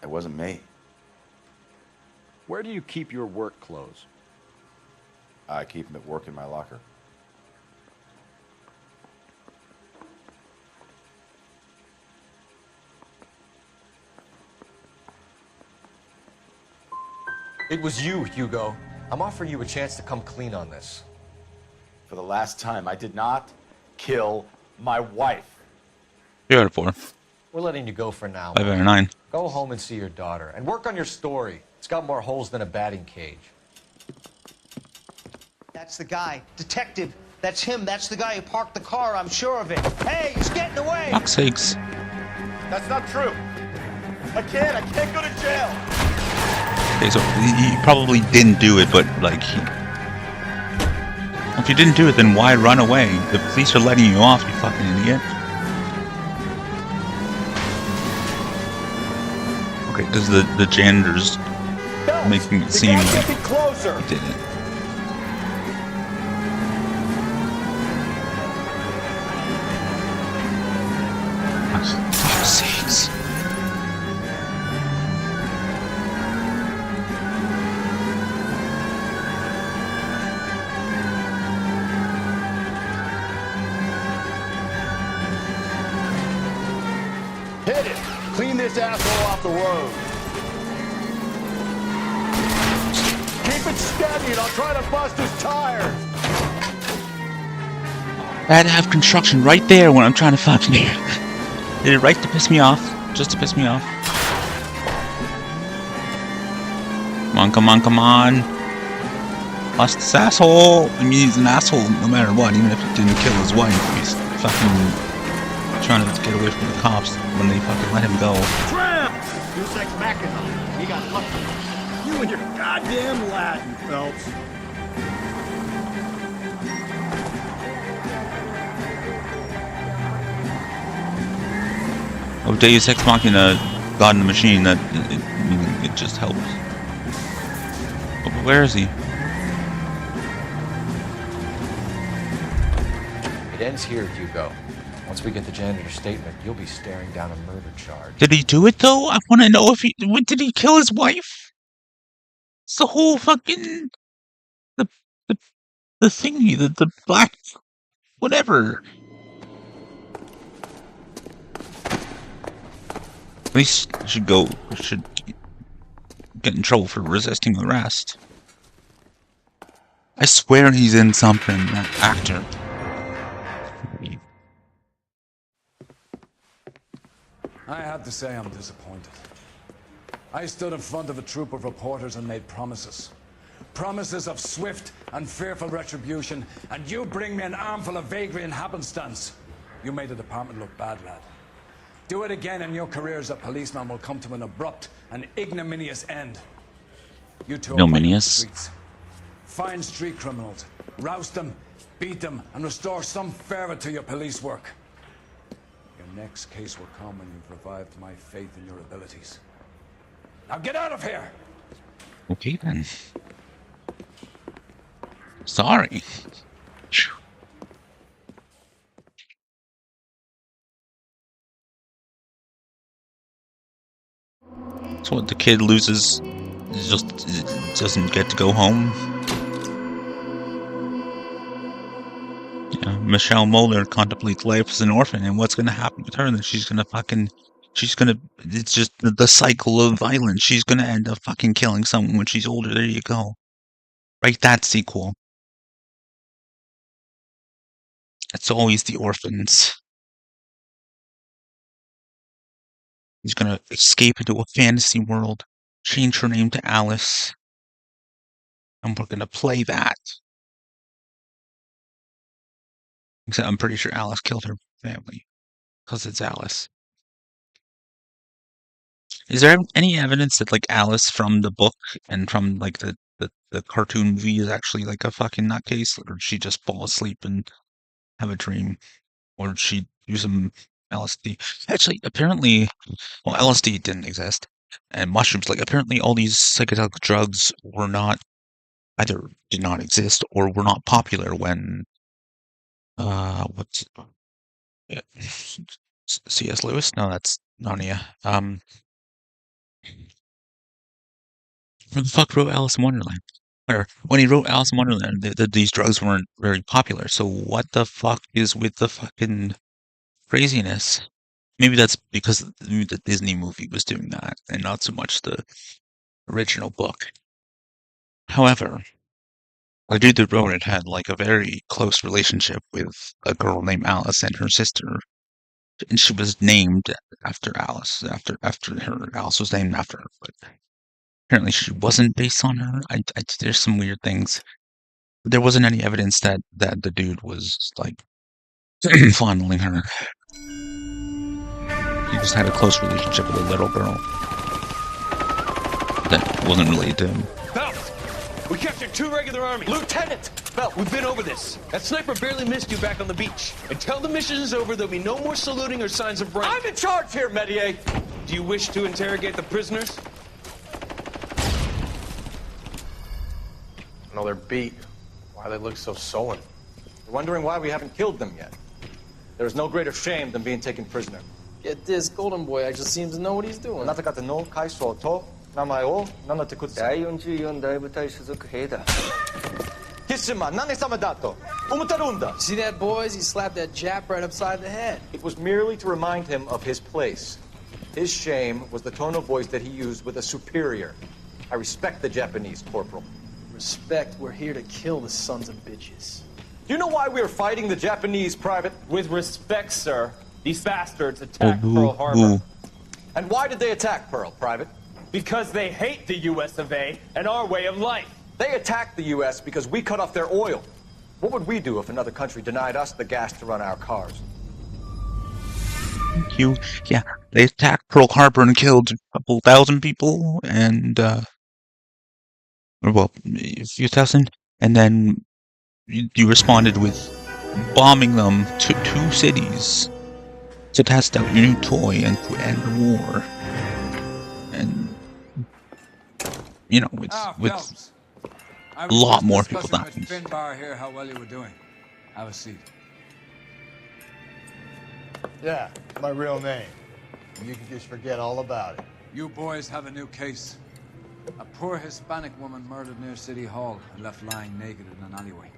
Speaker 5: It wasn't me.
Speaker 2: Where do you keep your work clothes?
Speaker 5: I keep them at work in my locker.
Speaker 2: It was you, Hugo. I'm offering you a chance to come clean on this.
Speaker 5: For the last time, I did not kill my wife.
Speaker 1: You're out of 4.
Speaker 2: We're letting you go for now.
Speaker 1: 5 out of 9.
Speaker 2: Go home and see your daughter and work on your story. It's got more holes than a batting cage.
Speaker 12: That's the guy. Detective. That's him. That's the guy who parked the car. I'm sure of it. Hey, he's getting away.
Speaker 1: Fuck's sakes.
Speaker 5: That's not true. I can't go to jail.
Speaker 1: Okay, so he probably didn't do it, but like if you didn't do it, then why run away? The police are letting you off, you fucking idiot. Okay, because the janitor's making it seem like he did it. For fuck's sakes.
Speaker 4: Hit it! Clean this asshole off the road. Keep it steady and I'll try to bust his tires.
Speaker 1: I had to have construction right there when I'm trying to fucking did it right to piss me off. Just to piss me off. Come on. Bust this asshole. I mean, he's an asshole no matter what, even if he didn't kill his wife. He's fucking trying to get away from the cops when they fucking let him go.
Speaker 4: Tramp! Deus Ex Machina. He got lucky. You and your goddamn Latin, Phelps.
Speaker 1: Oh, Deus Ex Machina, God in the Machine, that it just helps. But where is he?
Speaker 2: It ends here, Hugo. Once we get the janitor's statement, you'll be staring down a murder charge.
Speaker 1: Did he do it though? I want to know if he... Did he kill his wife? It's the whole fucking... The thingy, the black... Whatever. At least should get in trouble for resisting arrest. I swear he's in something, that actor.
Speaker 16: I have to say I'm disappointed. I stood in front of a troop of reporters and made promises. Promises of swift and fearful retribution, and you bring me an armful of vagary and happenstance. You made the department look bad, lad. Do it again and your career as a policeman will come to an abrupt and ignominious end. You two are fighting the streets. Find street criminals, roust them, beat them, and restore some fervor to your police work. Your next case will come when you've revived my faith in your abilities. Now get out of here!
Speaker 1: Okay then. Sorry. So what, the kid loses, just doesn't get to go home? Yeah, Michelle Moeller contemplates life as an orphan, and what's gonna happen with her? That she's gonna, it's just the cycle of violence. She's gonna end up fucking killing someone when she's older. There you go. Write that sequel. It's always the orphans. He's gonna escape into a fantasy world, change her name to Alice, and we're gonna play that. Except I'm pretty sure Alice killed her family, because it's Alice. Is there any evidence that, like, Alice from the book and from, like, the cartoon movie is actually, like, a fucking nutcase? Or did she just fall asleep and have a dream? Or did she do some LSD? Actually, apparently, well, LSD didn't exist. And mushrooms, like, apparently all these psychedelic drugs were not, either did not exist or were not popular when, what's, C.S. Lewis? No, that's Narnia. Who the fuck wrote Alice in Wonderland? Or when he wrote Alice in Wonderland, these drugs weren't very popular. So what the fuck is with the fucking craziness? Maybe that's because the Disney movie was doing that, and not so much the original book. However, the dude that wrote it had, like, a very close relationship with a girl named Alice and her sister, and she was named after Alice. After her, Alice was named after her, but apparently she wasn't based on her. There's some weird things. There wasn't any evidence that the dude was, like, fondling her. He just had a close relationship with a little girl that wasn't related to him.
Speaker 17: Belt! We captured 2 regular army. Lieutenant! Belt, we've been over this. That sniper barely missed you back on the beach. Until the mission is over, there'll be no more saluting or signs of rank.
Speaker 2: I'm in charge here, Medier!
Speaker 17: Do you wish to interrogate the prisoners?
Speaker 2: No, they're beat. Why they look so sullen? They're wondering why we haven't killed them yet. There is no greater shame than being taken prisoner.
Speaker 18: Get this, Golden Boy actually seems to know what he's doing.
Speaker 2: あなた方の会社と名前を名乗ってください。第44大部隊所属兵だ。キスマ何様だと思ってるんだ。
Speaker 18: See that, boys? He slapped that Jap right upside the head.
Speaker 2: It was merely to remind him of his place. His shame was the tone of voice that he used with a superior. I respect the Japanese, Corporal.
Speaker 18: Respect, we're here to kill the sons of bitches.
Speaker 2: Do you know why we are fighting the Japanese, Private?
Speaker 17: With respect, sir, these bastards attacked Pearl Harbor.
Speaker 2: And why did they attack Pearl, Private?
Speaker 17: Because they hate the US of A and our way of life.
Speaker 2: They attacked the US because we cut off their oil. What would we do if another country denied us the gas to run our cars?
Speaker 1: Thank you. Yeah, they attacked Pearl Harbor and killed a couple thousand people, and, well, a few thousand, and then you responded with bombing them to 2 cities to test out your new toy and end the war. And, you know, with a lot more people dying.
Speaker 16: Finbar here, how well you were doing. Have a seat.
Speaker 4: Yeah, it's my real name. You can just forget all about it.
Speaker 16: You boys have a new case. A poor Hispanic woman murdered near City Hall and left lying naked in an alleyway.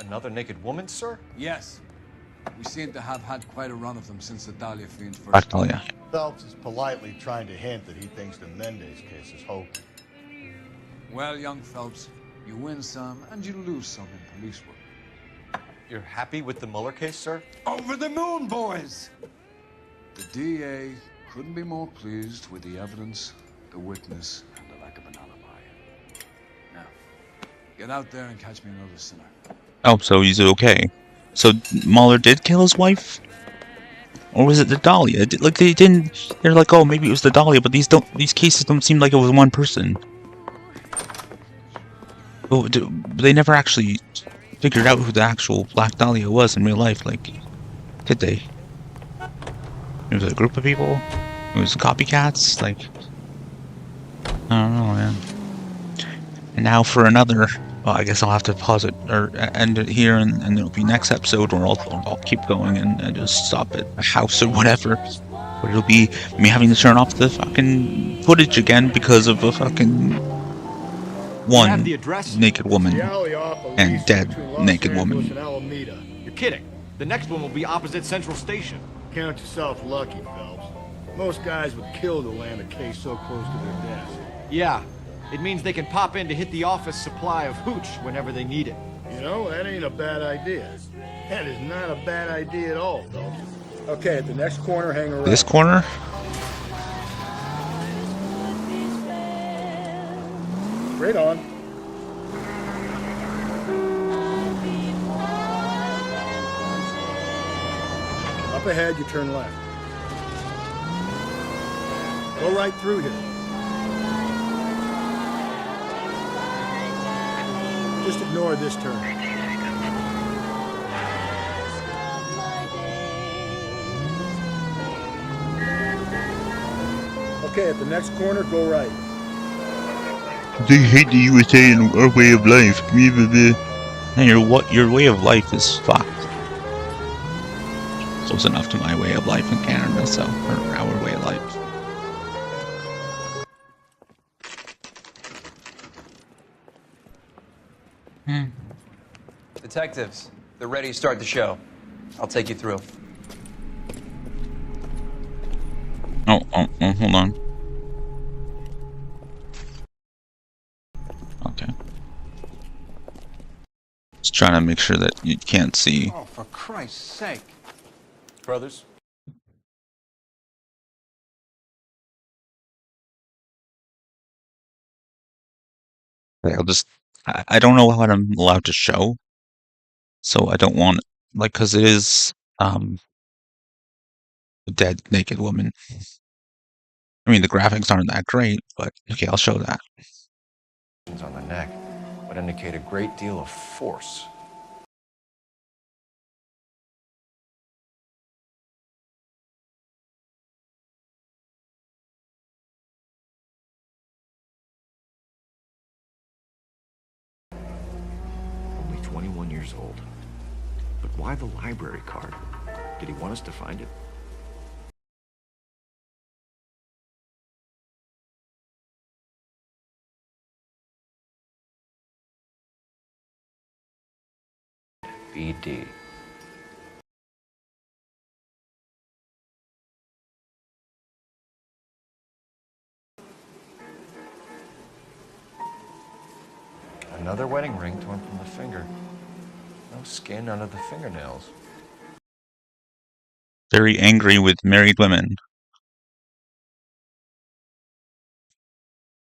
Speaker 2: Another naked woman, sir?
Speaker 16: Yes. We seem to have had quite a run of them since the Dahlia fiend first.
Speaker 1: Black Dahlia.
Speaker 4: Phelps is politely trying to hint that he thinks the Mendez case is hokey.
Speaker 16: Well, young Phelps, you win some and you lose some in police work.
Speaker 2: You're happy with the Mueller case, sir?
Speaker 16: Over the moon, boys! The DA couldn't be more pleased with the evidence, the witness, and the lack of an alibi. Now, get out there and catch me another sinner.
Speaker 1: Oh, so he's okay. So Mueller did kill his wife? Or was it the Dahlia? Like they're like, oh, maybe it was the Dahlia, but these cases don't seem like it was one person. Oh, they never actually figured out who the actual Black Dahlia was in real life, like, did they? It was a group of people? It was copycats? Like, I don't know, man. And now for another, well, I guess I'll have to pause it, or end it here, and there'll be next episode where I'll keep going and just stop at a house or whatever. But it'll be me having to turn off the fucking footage again because of a fucking one naked woman and dead naked woman.
Speaker 2: You're kidding. The next one will be opposite Central Station.
Speaker 4: Count yourself lucky, Phelps. Most guys would kill to land a case so close to their desk.
Speaker 2: Yeah. It means they can pop in to hit the office supply of hooch whenever they need it.
Speaker 4: You know, that ain't a bad idea. That is not a bad idea at all, Phelps. Okay, at the next corner, hang around.
Speaker 1: This corner?
Speaker 4: Straight on. Up ahead, you turn left. Go right through here. Just ignore this turn. Okay, at the next corner, go right.
Speaker 1: They hate the USA and our way of life. And your way of life is fucked. Close enough to my way of life in Canada, so, or our way of life.
Speaker 19: Detectives, they're ready to start the show. I'll take you through.
Speaker 1: Oh, hold on. Okay. Just trying to make sure that you can't see.
Speaker 12: Oh, for Christ's sake.
Speaker 2: Brothers?
Speaker 1: Okay, I don't know what I'm allowed to show. So I don't want, like, cause it is, a dead naked woman. I mean, the graphics aren't that great, but okay, I'll show that.
Speaker 2: On the neck would indicate a great deal of force. Only 21 years old. But why the library card? Did he want us to find it? BD. Another wedding ring torn from the finger. No skin under the fingernails.
Speaker 1: Very angry with married women.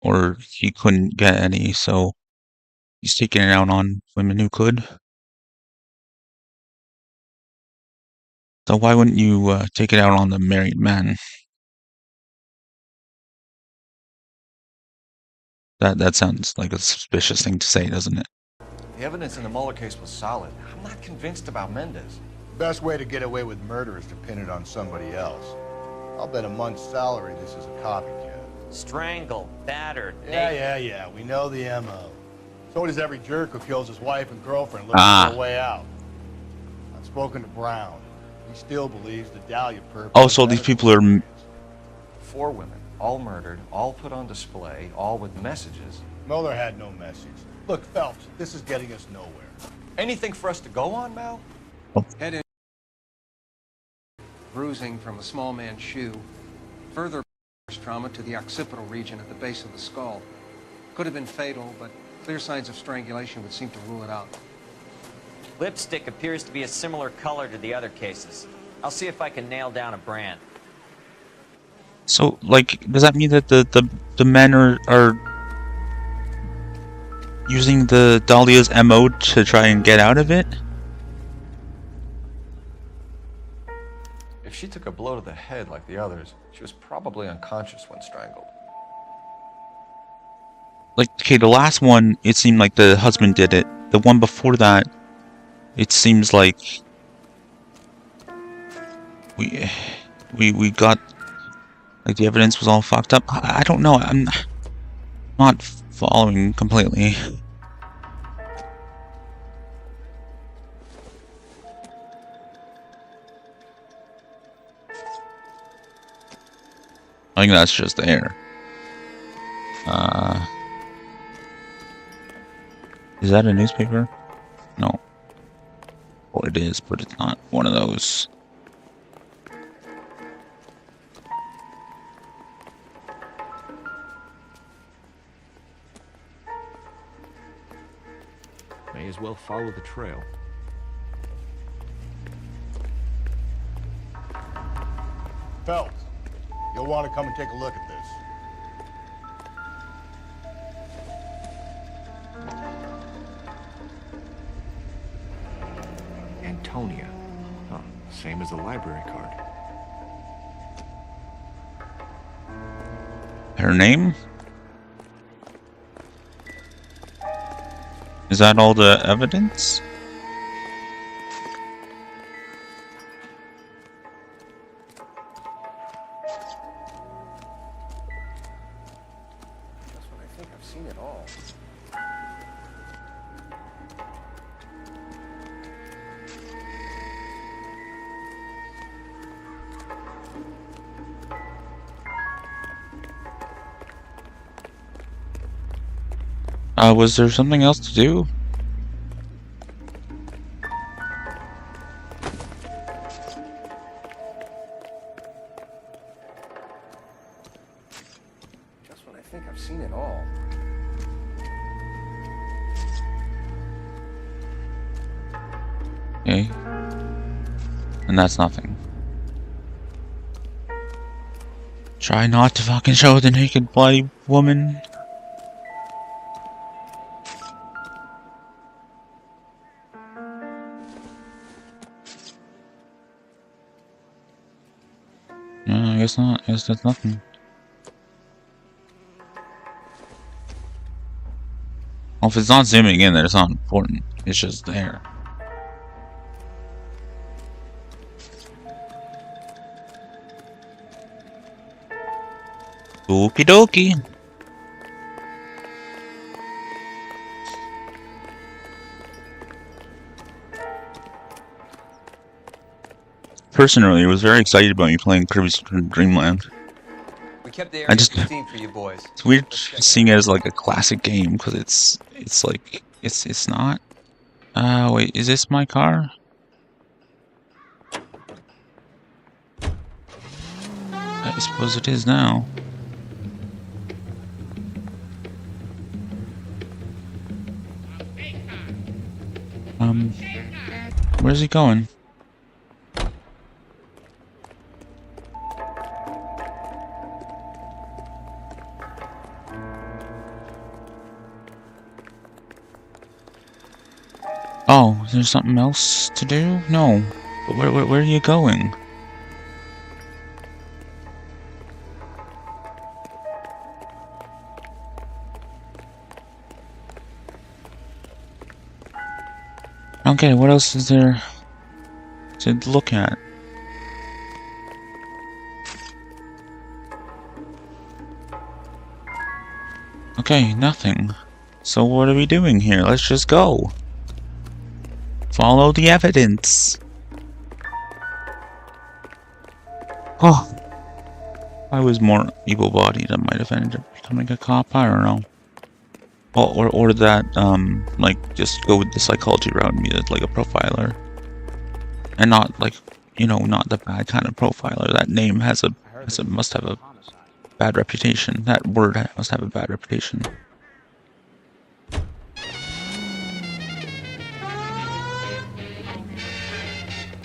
Speaker 1: Or he couldn't get any, so he's taking it out on women who could. So why wouldn't you take it out on the married men? That sounds like a suspicious thing to say, doesn't it?
Speaker 2: The evidence in the Mueller case was solid. I'm not convinced about Mendez.
Speaker 4: Best way to get away with murder is to pin it on somebody else. I'll bet a month's salary this is a copycat.
Speaker 20: Strangled, battered,
Speaker 4: Yeah. We know the MO. So does every jerk who kills his wife and girlfriend looking for a way out. I've spoken to Brown. He still believes the Dahlia perp.
Speaker 1: Also, these people are...
Speaker 2: 4 women, all murdered, all put on display, all with messages.
Speaker 4: Mueller had no message. Look, Phelps, this is getting us nowhere.
Speaker 2: Anything for us to go on, Mal?
Speaker 16: Head in.
Speaker 21: bruising from a small man's shoe. Further trauma to the occipital region at the base of the skull. Could have been fatal, but clear signs of strangulation would seem to rule it out.
Speaker 20: Lipstick appears to be a similar color to the other cases. I'll see if I can nail down a brand.
Speaker 1: So, like, does that mean that the men are using the Dahlia's MO to try and get out of it?
Speaker 2: If she took a blow to the head like the others, she was probably unconscious when strangled.
Speaker 1: Like, okay, the last one, it seemed like the husband did it. The one before that, it seems like we got, like, the evidence was all fucked up. I don't know. I'm not following completely. I think that's just there. Is that a newspaper? No. Well, it is, but it's not one of those.
Speaker 2: May as well follow the trail.
Speaker 4: Phelps, you'll want to come and take a look at this.
Speaker 2: Antonia. Oh, same as the library card.
Speaker 1: Her name? Is that all the evidence?
Speaker 21: That's what I think. I've seen it all.
Speaker 1: Was there something else to do?
Speaker 21: Just when I think I've seen it all.
Speaker 1: Okay. And that's nothing. Try not to fucking show the naked bloody woman. No, I guess not. I guess that's nothing. Well, if it's not zooming in, then it's not important. It's just there. Okie dokie. Personally, I was very excited about you playing Kirby's Dream Land.
Speaker 19: We kept the
Speaker 1: I
Speaker 19: area
Speaker 1: just,
Speaker 19: pristine for you boys.
Speaker 1: it's weird seeing it as like a classic game because it's like it's not. Wait, is this my car? I suppose it is now. Where's he going? Oh, is there something else to do? No. But where are you going? Okay, what else is there to look at? Okay, nothing. So what are we doing here? Let's just go. Follow the evidence. Oh. If I was more able-bodied, I might have ended up becoming a cop. I don't know. Or that, like, just go with the psychology route and be like a profiler. And not, like, you know, not the bad kind of profiler. That name must have a bad reputation. That word must have a bad reputation.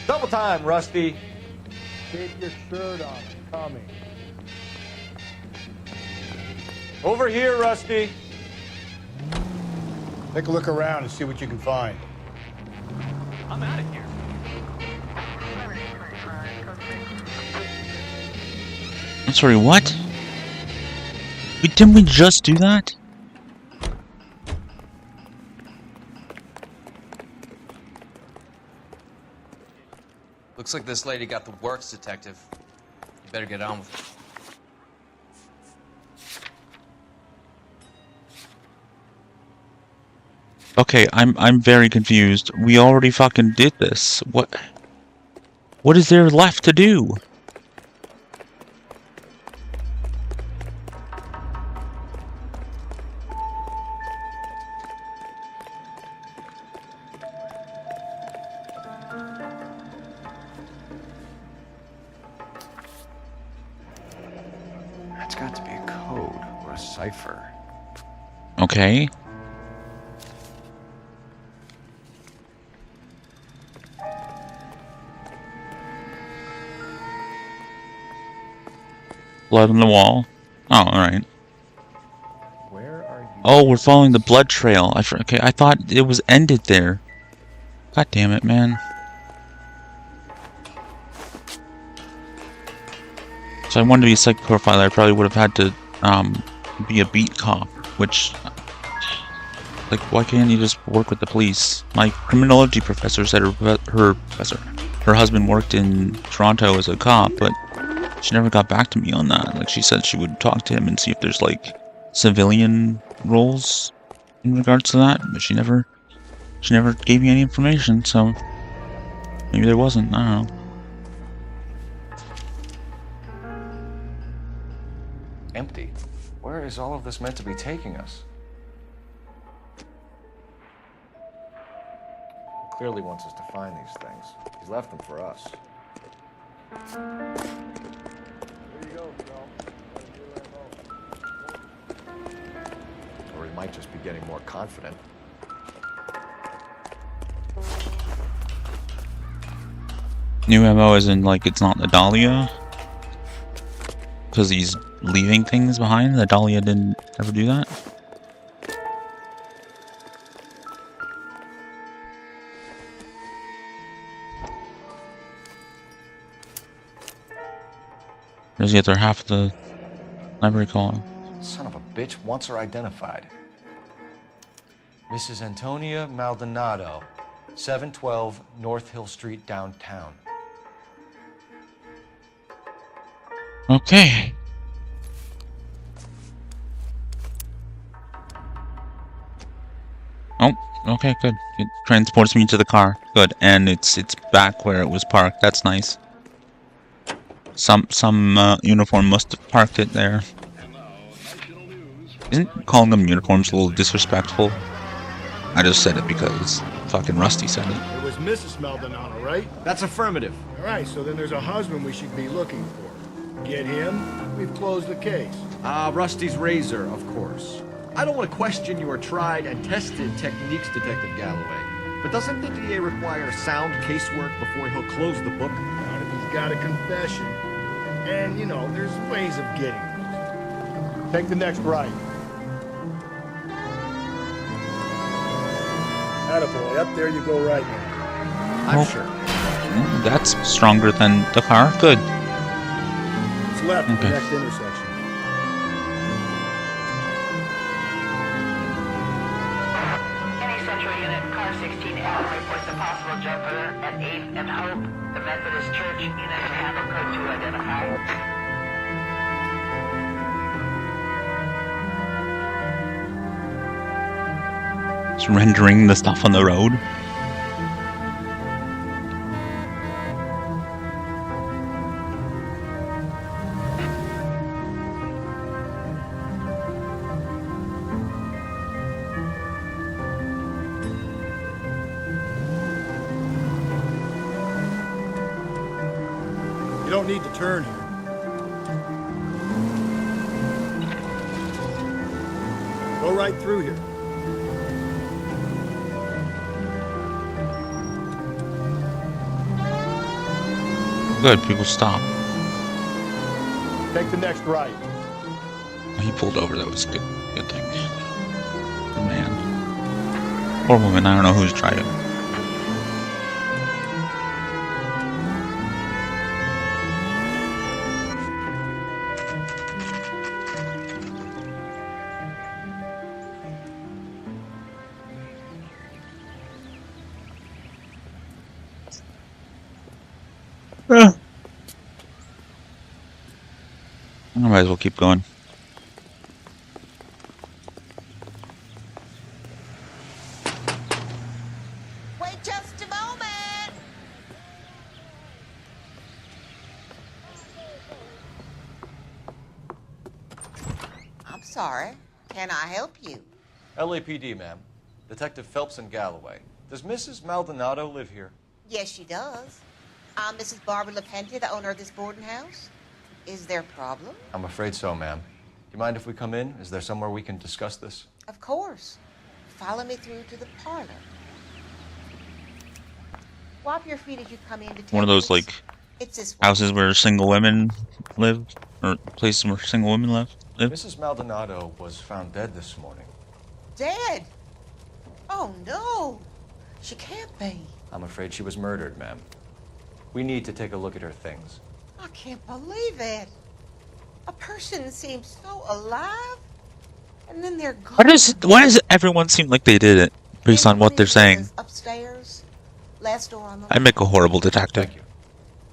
Speaker 2: Double time, Rusty.
Speaker 4: Keep your shirt on. I'm coming.
Speaker 2: Over here, Rusty.
Speaker 4: Take a look around and see what you can find.
Speaker 17: I'm out of here.
Speaker 1: I'm sorry, what? Didn't we just do that?
Speaker 19: Looks like this lady got the works, detective. You better get on with it.
Speaker 1: Okay, I'm very confused. We already fucking did this. What is there left to do?
Speaker 2: That's got to be a code or a cipher.
Speaker 1: Okay. Blood on the wall. Oh, alright.
Speaker 2: Where are you?
Speaker 1: Oh, we're following the blood trail. Okay, I thought it was ended there. God damn it, man. So I wanted to be a psych profiler. I probably would have had to be a beat cop, which, like, why can't you just work with the police? My criminology professor said her husband worked in Toronto as a cop, but she never got back to me on that. Like, she said she would talk to him and see if there's, like, civilian roles in regards to that, but she never gave me any information, so maybe there wasn't. I don't know.
Speaker 2: Empty. Where is all of this meant to be taking us? He clearly wants us to find these things. He's left them for us. Or he might just be getting more confident.
Speaker 1: New MO as in, like, it's not the Dahlia? Because he's leaving things behind? The Dahlia didn't ever do that? There's the other half of the library column.
Speaker 2: Son of a bitch wants her identified. Mrs. Antonia Maldonado, 712 North Hill Street, downtown.
Speaker 1: Okay. Oh, okay, good. It transports me to the car. Good, and it's back where it was parked. That's nice. Some uniform must have parked it there. Isn't calling them uniforms a little disrespectful? I just said it because fucking Rusty said it.
Speaker 4: It was Mrs. Maldonado, right?
Speaker 2: That's affirmative.
Speaker 4: All right, so then there's a husband we should be looking for. Get him, we've closed the case.
Speaker 2: Rusty's razor, of course. I don't want to question your tried and tested techniques, Detective Galloway. But doesn't the DA require sound casework before he'll close the book?
Speaker 4: Not if he's got a confession. And, you know, there's ways of getting it. Take the next right. Attaboy, up there you go right now.
Speaker 2: I'm sure.
Speaker 1: That's stronger than the car. Good.
Speaker 4: It's left at the next intersection.
Speaker 9: Any Central Unit, car 16L reports a possible jumper at 8th and Hope. The Methodist Church unit to handle code 2 identified.
Speaker 1: It's rendering the stuff on the road.
Speaker 4: You don't need to turn here. Go right through here.
Speaker 1: Good, people stop.
Speaker 4: Take the next right.
Speaker 1: He pulled over, that was a good thing. The man. Or woman, I don't know who's driving. I might as well keep going.
Speaker 6: Wait just a moment. I'm sorry. Can I help you?
Speaker 2: LAPD, ma'am. Detective Phelps and Galloway. Does Mrs. Maldonado live here?
Speaker 6: Yes, she does. I'm Mrs. Barbara LaPente, the owner of this boarding house. Is there a problem?
Speaker 2: I'm afraid so, ma'am. Do you mind if we come in? Is there somewhere we can discuss this?
Speaker 6: Of course. Follow me through to the parlor. Wipe your feet as you come in.
Speaker 1: One of those, like,
Speaker 6: It's this way.
Speaker 1: houses where single women live? Or places where single women live?
Speaker 2: Mrs. Maldonado was found dead this morning.
Speaker 6: Dead? Oh, no. She can't be.
Speaker 2: I'm afraid she was murdered, ma'am. We need to take a look at her things.
Speaker 6: I can't believe it. A person seems so alive, and then they're gone.
Speaker 1: Why does everyone seem like they did it based on what they're saying?
Speaker 6: Upstairs, last door on the
Speaker 1: I make a horrible detective.
Speaker 2: Thank you.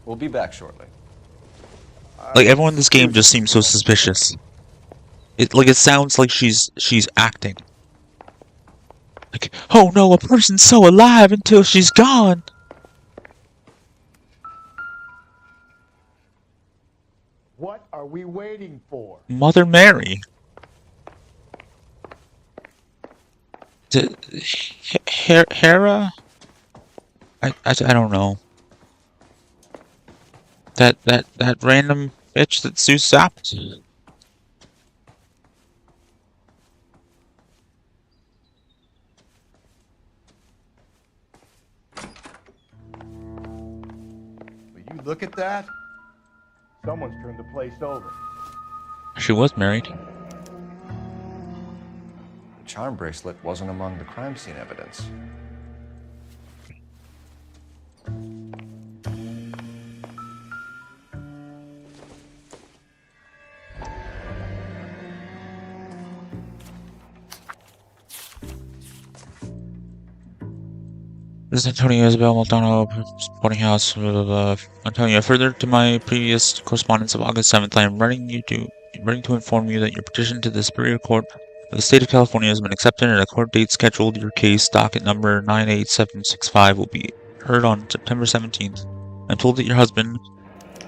Speaker 2: We'll be back shortly.
Speaker 1: Like, everyone in this game just seems so suspicious. It sounds like she's acting. Like, oh no, a person's so alive until she's gone.
Speaker 4: What are we waiting for?
Speaker 1: Mother Mary. Hera? I don't know. That random bitch that Zeus zapped.
Speaker 4: Will you look at that? Someone's turned the place over.
Speaker 1: She was married.
Speaker 2: The charm bracelet wasn't among the crime scene evidence.
Speaker 1: This is Antonio Isabel Maldonado, boarding house. Antonio, further to my previous correspondence of August 7th, I am writing to inform you that your petition to the Superior Court of the State of California has been accepted and a court date scheduled. Your case, docket number 98765, will be heard on September 17th. I'm told that your husband,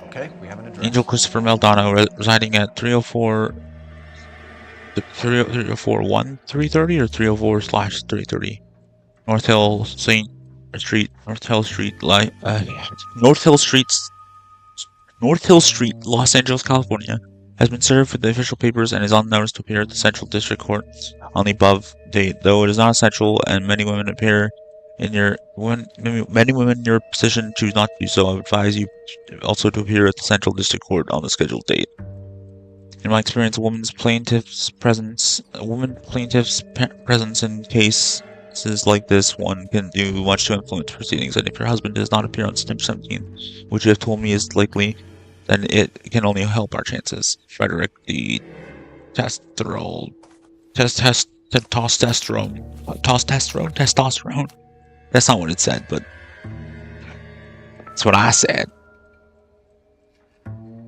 Speaker 2: Okay, we have an address.
Speaker 1: Angel Christopher Maldonado, residing at 304-1330 or 304/330 North Hill North Hill Street, Los Angeles, California, has been served with the official papers and is on notice to appear at the Central District Court on the above date. Though it is not essential, and many women in your position choose not to do so, I would advise you also to appear at the Central District Court on the scheduled date. In my experience, a woman plaintiff's presence in cases like this one can do much to influence proceedings, and if your husband does not appear on September 17th, which you have told me is likely, then it can only help our chances. Frederick, the testosterone. That's not what it said, but that's what I said.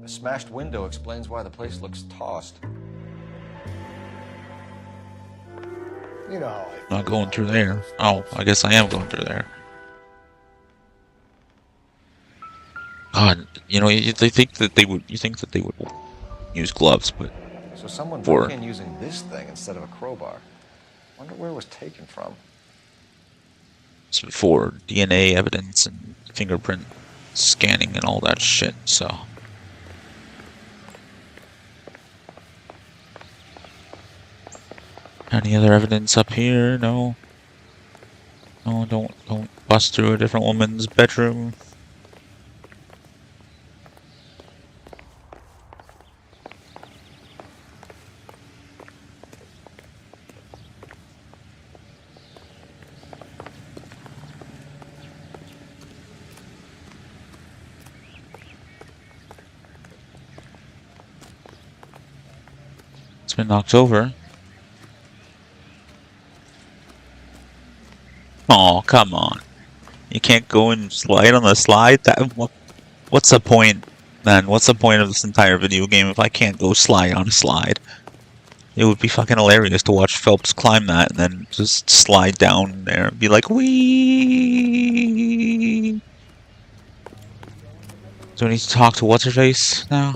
Speaker 2: The smashed window explains why the place looks tossed.
Speaker 4: You know,
Speaker 1: Not going through there. Oh, I guess I am going through there. God, you know, you think that they would use gloves, but
Speaker 2: So someone broke in using this thing instead of a crowbar. Wonder where it was taken from.
Speaker 1: for DNA evidence and fingerprint scanning and all that shit, so Any other evidence up here? No. No, don't bust through a different woman's bedroom. It's been knocked over. Oh, come on. You can't go and slide on the slide? What's the point, then? What's the point of this entire video game if I can't go slide on a slide? It would be fucking hilarious to watch Phelps climb that and then just slide down there and be like, wee. Do I need to talk to What's-Her-Face now?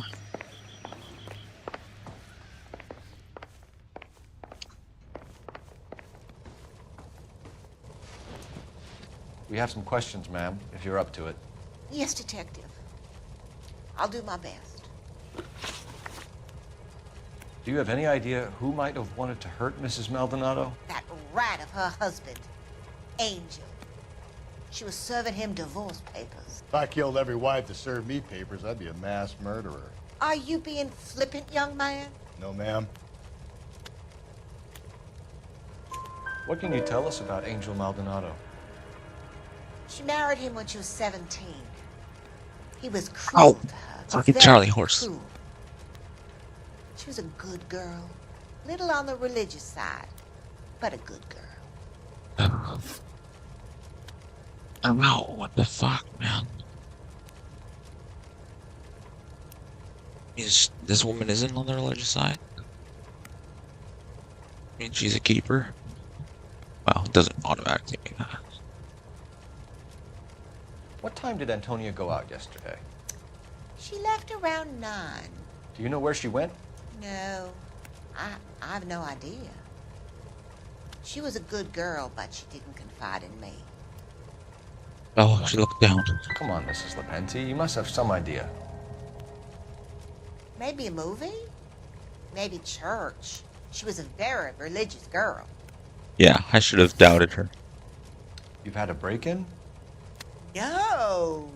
Speaker 2: We have some questions, ma'am, if you're up to it.
Speaker 6: Yes, Detective. I'll do my best.
Speaker 2: Do you have any idea who might have wanted to hurt Mrs. Maldonado?
Speaker 6: That rat of her husband, Angel. She was serving him divorce papers.
Speaker 4: If I killed every wife to serve me papers, I'd be a mass murderer.
Speaker 6: Are you being flippant, young man?
Speaker 4: No, ma'am.
Speaker 2: What can you tell us about Angel Maldonado?
Speaker 6: She married him when she was 17. He was cruel to her.
Speaker 1: Fucking
Speaker 6: very
Speaker 1: Charlie horse.
Speaker 6: cruel. She was a good girl. Little on the religious side, but a good girl.
Speaker 1: I'm out. What the fuck, man? This woman isn't on the religious side? I mean, she's a keeper? Well, it doesn't automatically mean that.
Speaker 2: What time did Antonia go out yesterday?
Speaker 6: She left around 9.
Speaker 2: Do you know where she went?
Speaker 6: No, I have no idea. She was a good girl, but she didn't confide in me.
Speaker 1: Oh, she looked down.
Speaker 2: Come on, Mrs. Lepenti, you must have some idea.
Speaker 6: Maybe a movie? Maybe church. She was a very religious girl.
Speaker 1: Yeah, I should have doubted her.
Speaker 2: You've had a break-in?
Speaker 6: No,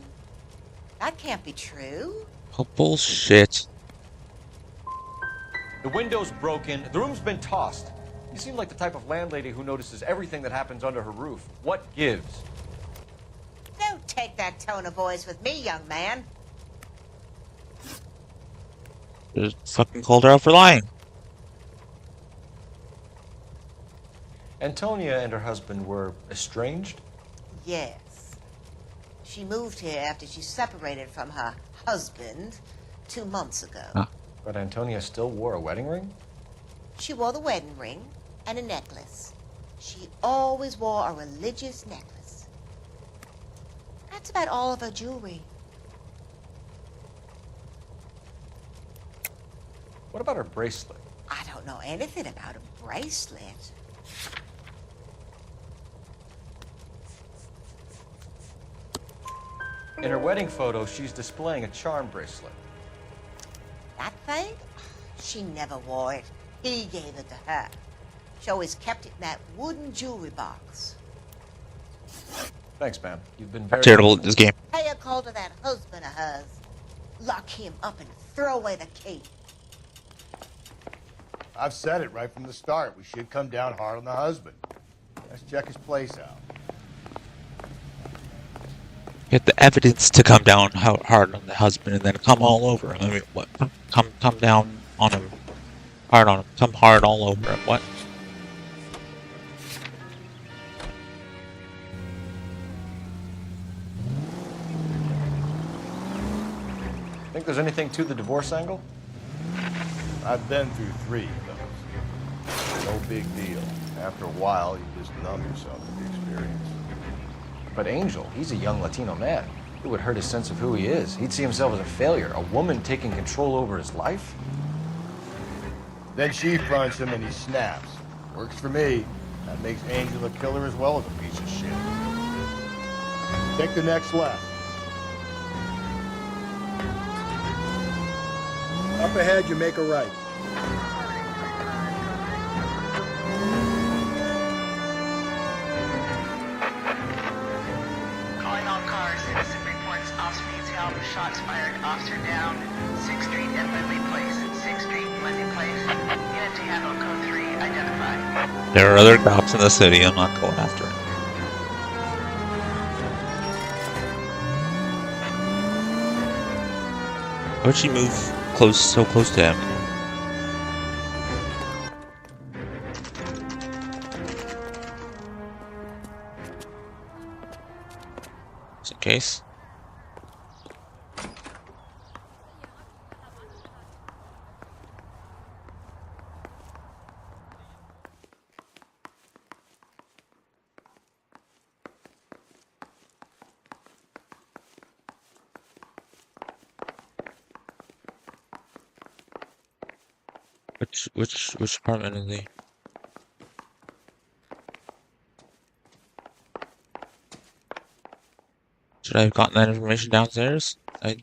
Speaker 6: that can't be true.
Speaker 1: Oh, bullshit.
Speaker 2: The window's broken, the room's been tossed. You seem like the type of landlady who notices everything that happens under her roof. What gives?
Speaker 6: Don't take that tone of voice with me, young man.
Speaker 1: Just fucking called her out for lying.
Speaker 2: Antonia and her husband were estranged?
Speaker 6: Yes. She moved here after she separated from her husband 2 months ago.
Speaker 1: Huh?
Speaker 2: But Antonia still wore a wedding ring?
Speaker 6: She wore the wedding ring and a necklace. She always wore a religious necklace. That's about all of her jewelry.
Speaker 2: What about her bracelet?
Speaker 6: I don't know anything about a bracelet.
Speaker 2: In her wedding photo, she's displaying a charm bracelet.
Speaker 6: That thing? She never wore it. He gave it to her. She always kept it in that wooden jewelry box.
Speaker 2: Thanks, ma'am. You've been very
Speaker 1: Terrible at this game.
Speaker 6: Pay a call to that husband of hers. Lock him up and throw away the key.
Speaker 4: I've said it right from the start. We should come down hard on the husband. Let's check his place out.
Speaker 1: Get the evidence to come down hard on the husband and then come all over him. I mean, what? Come down on him. Hard on him. Come hard all over him. What?
Speaker 2: Think there's anything to the divorce angle?
Speaker 4: I've been through 3 of those. No big deal. After a while, you just numb yourself to the experience.
Speaker 2: But Angel, he's a young Latino man. It would hurt his sense of who he is. He'd see himself as a failure. A woman taking control over his life?
Speaker 4: Then she fronts him and he snaps. Works for me. That makes Angel a killer as well as a piece of shit. Take the next left. Up ahead, you make a right.
Speaker 9: resolve the shots fired. Officer down. 6th Street and Lindley Place. 6th Street, Lindley Place. Unit to handle code 3 identified.
Speaker 1: There are other cops in the city. I'm not going after it. Why would she move so close to him? Just in case. Which apartment is he? Should I have gotten that information downstairs? I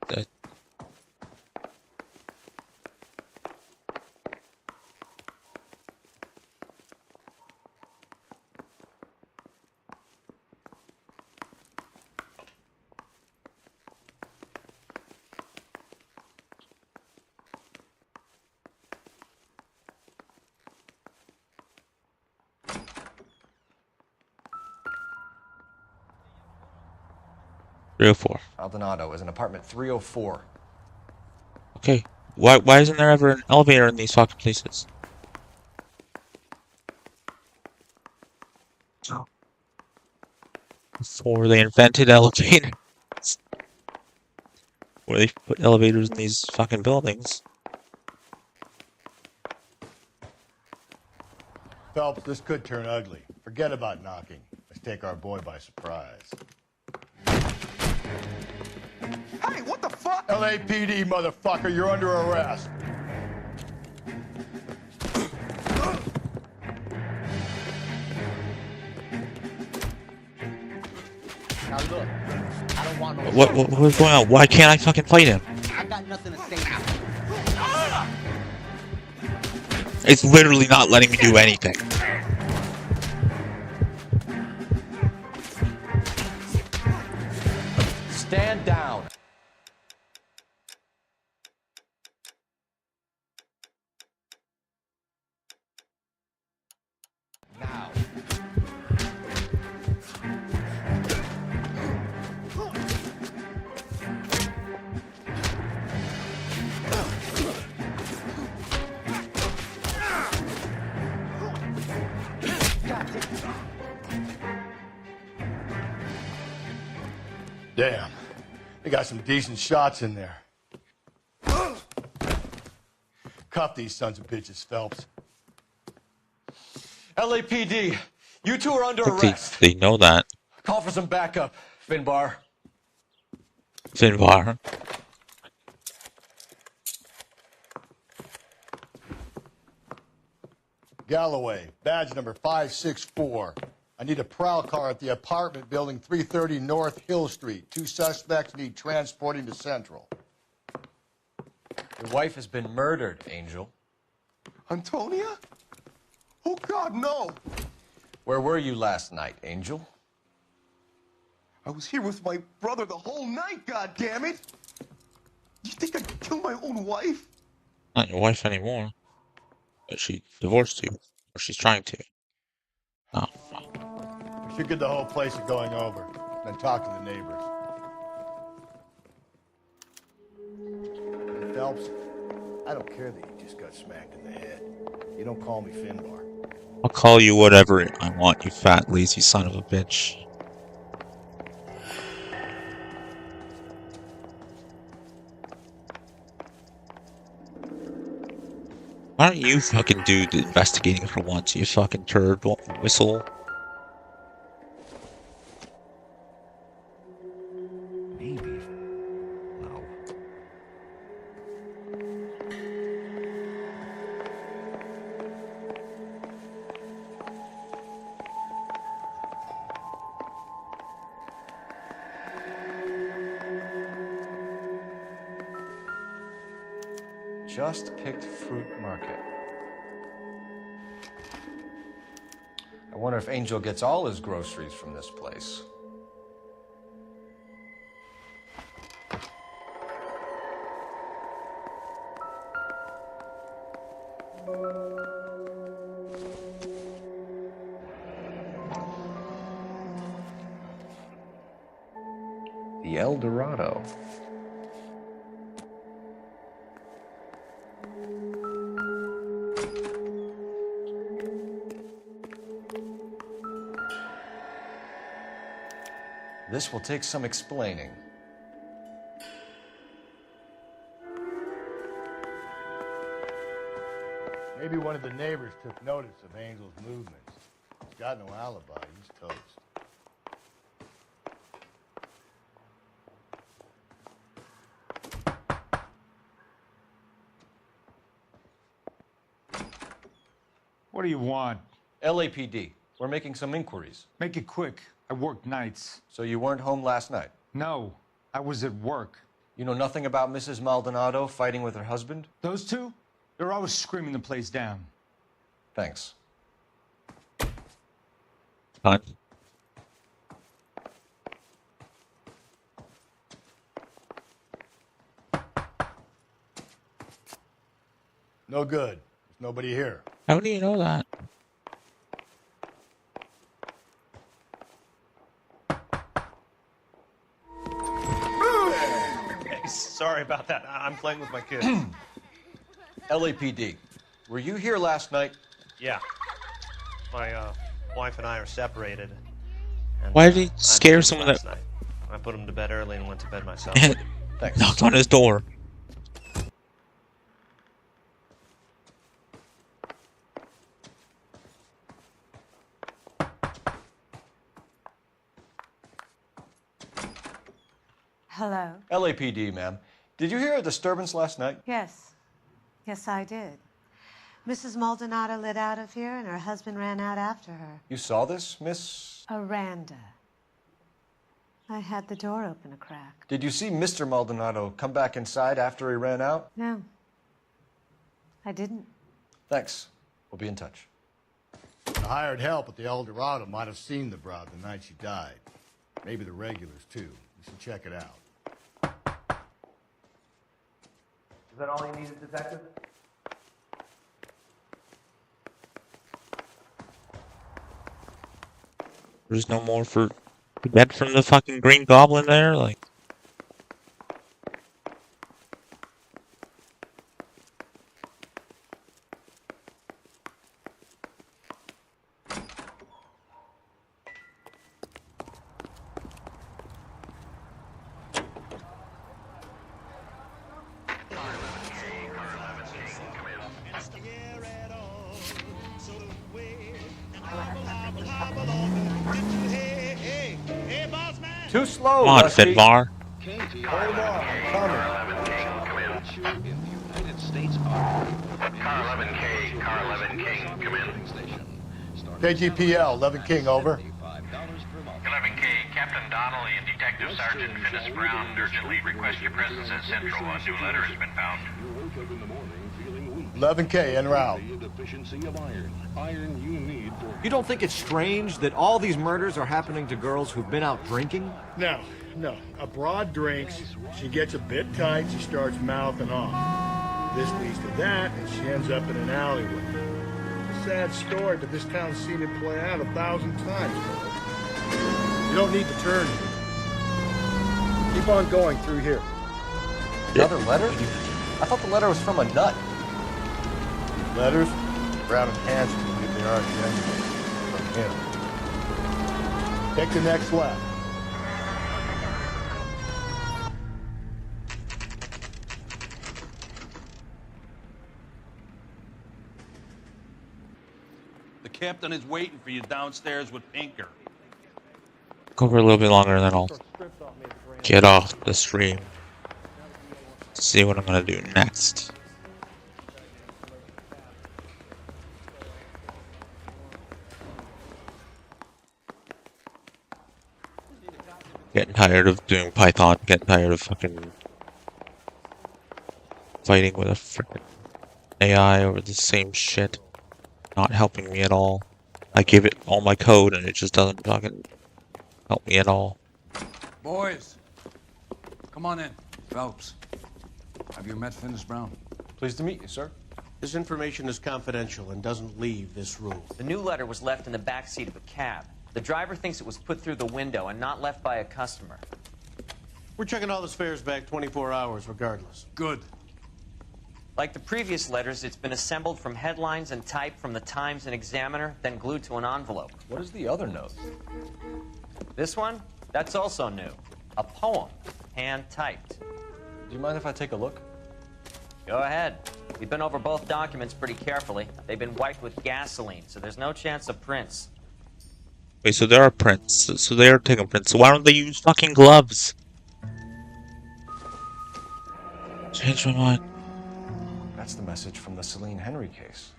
Speaker 1: 304.
Speaker 2: Aldonado is in apartment 304.
Speaker 1: Okay. Why isn't there ever an elevator in these fucking places? Before they invented elevators. Where they put elevators in these fucking buildings.
Speaker 4: Phelps, this could turn ugly. Forget about knocking. Let's take our boy by surprise.
Speaker 17: Hey, what the fuck?
Speaker 4: LAPD, motherfucker, you're under arrest.
Speaker 12: Now look, I don't want no.
Speaker 1: What's going on? Why can't I fucking fight him?
Speaker 12: I got nothing to say now.
Speaker 1: It's literally not letting me do anything.
Speaker 2: Stand down. Now.
Speaker 4: Damn. They got some decent shots in there. Cuff these sons of bitches, Phelps.
Speaker 2: LAPD, you two are under
Speaker 1: Look,
Speaker 2: arrest.
Speaker 1: they know that.
Speaker 2: Call for some backup, Finbar.
Speaker 1: Finbar.
Speaker 4: Galloway, badge number 564. I need a prowl car at the apartment building 330 North Hill Street. 2 suspects need transporting to Central.
Speaker 2: Your wife has been murdered, Angel.
Speaker 17: Antonia? Oh, God, no.
Speaker 2: Where were you last night, Angel?
Speaker 17: I was here with my brother the whole night, God damn it! You think I'd kill my own wife?
Speaker 1: Not your wife anymore. But she divorced you. Or she's trying to. Oh.
Speaker 4: We should get the whole place going over, then talk to the neighbors. Hey, Phelps, I don't care that you just got smacked in the head. You don't call me Finbar.
Speaker 1: I'll call you whatever I want, you fat, lazy son of a bitch. Why don't you fucking do the investigating for once, you fucking turd whistle?
Speaker 13: Maybe. No.
Speaker 2: Just picked Fruit Market. I wonder if Angel gets all his groceries from this place. The El Dorado. This will take some explaining.
Speaker 4: Maybe one of the neighbors took notice of Angel's movements. He's got no alibi. He's toast.
Speaker 7: What do you want?
Speaker 2: LAPD. We're making some inquiries.
Speaker 7: Make it quick. I work nights.
Speaker 2: So you weren't home last night?
Speaker 7: No, I was at work.
Speaker 2: You know nothing about Mrs. Maldonado fighting with her husband?
Speaker 7: Those two? They're always screaming the place down.
Speaker 2: Thanks.
Speaker 1: Fine.
Speaker 4: No good. There's nobody here.
Speaker 1: How do you know that?
Speaker 15: Sorry about that. I'm playing with my kids.
Speaker 2: LAPD. Were you here last night?
Speaker 15: Yeah. My wife and I are separated. And,
Speaker 1: Why did he
Speaker 15: I
Speaker 1: scare
Speaker 15: had
Speaker 1: someone
Speaker 15: last
Speaker 1: that-
Speaker 15: night. I put him to bed early and went to bed myself.
Speaker 2: Thanks.
Speaker 1: Knocked on his door.
Speaker 22: Hello?
Speaker 2: LAPD, ma'am. Did you hear a disturbance last night?
Speaker 22: Yes. Yes, I did. Mrs. Maldonado lit out of here, and her husband ran out after her.
Speaker 2: You saw this, Miss?
Speaker 22: Aranda. I had the door open a crack.
Speaker 2: Did you see Mr. Maldonado come back inside after he ran out?
Speaker 22: No. I didn't.
Speaker 2: Thanks. We'll be in touch.
Speaker 4: The hired help at the El Dorado might have seen the broad the night she died. Maybe the regulars, too. We should check it out.
Speaker 2: Is that all you needed, Detective?
Speaker 1: There's no more for get from the fucking Green Goblin there, like.
Speaker 2: Too slow,
Speaker 1: Come on,
Speaker 2: Bluesky.
Speaker 1: Fedvar.
Speaker 4: Hold on, I'm coming.
Speaker 10: Car 11K, Car 11 King, come in.
Speaker 4: KGPL, 11 King, over.
Speaker 10: 11K, Captain Donnelly and Detective Sergeant Finnis Brown urgently request your presence at Central. A new letter has been found.
Speaker 4: 11K, en route.
Speaker 2: You don't think it's strange that all these murders are happening to girls who've been out drinking?
Speaker 4: No, no. A broad drinks, she gets a bit tight, she starts mouthing off. This leads to that, and she ends up in an alleyway. It's a sad story, but this town's seen it play out 1,000 times, bro. You don't need to turn here. Keep on going through here.
Speaker 2: Another letter? I thought the letter was from a nut.
Speaker 4: Letters? Brown and Hanson believe they are genuine. From him. Take the next left.
Speaker 15: The captain is waiting for you downstairs with Pinker.
Speaker 1: Go for a little bit longer, and then I'll get off the stream. See what I'm gonna do next. Getting tired of doing Python, getting tired of fucking fighting with a freaking AI over the same shit. Not helping me at all. I give it all my code and it just doesn't fucking help me at all.
Speaker 16: Boys, come on in. Phelps, have you met Finnis Brown?
Speaker 2: Pleased to meet you, sir.
Speaker 3: This information is confidential and doesn't leave this room.
Speaker 20: The new letter was left in the back seat of a cab. The driver thinks it was put through the window and not left by a customer.
Speaker 3: We're checking all the spares back 24 hours regardless.
Speaker 16: Good.
Speaker 20: Like the previous letters, it's been assembled from headlines and type from the Times and Examiner, then glued to an envelope.
Speaker 2: What is the other note?
Speaker 20: This one? That's also new. A poem, hand-typed.
Speaker 2: Do you mind if I take a look?
Speaker 20: Go ahead. We've been over both documents pretty carefully. They've been wiped with gasoline, so there's no chance of prints.
Speaker 1: Wait, so there are prints. So they are taking prints. So why don't they use fucking gloves? Change my mind.
Speaker 2: That's the message from the Celine Henry case.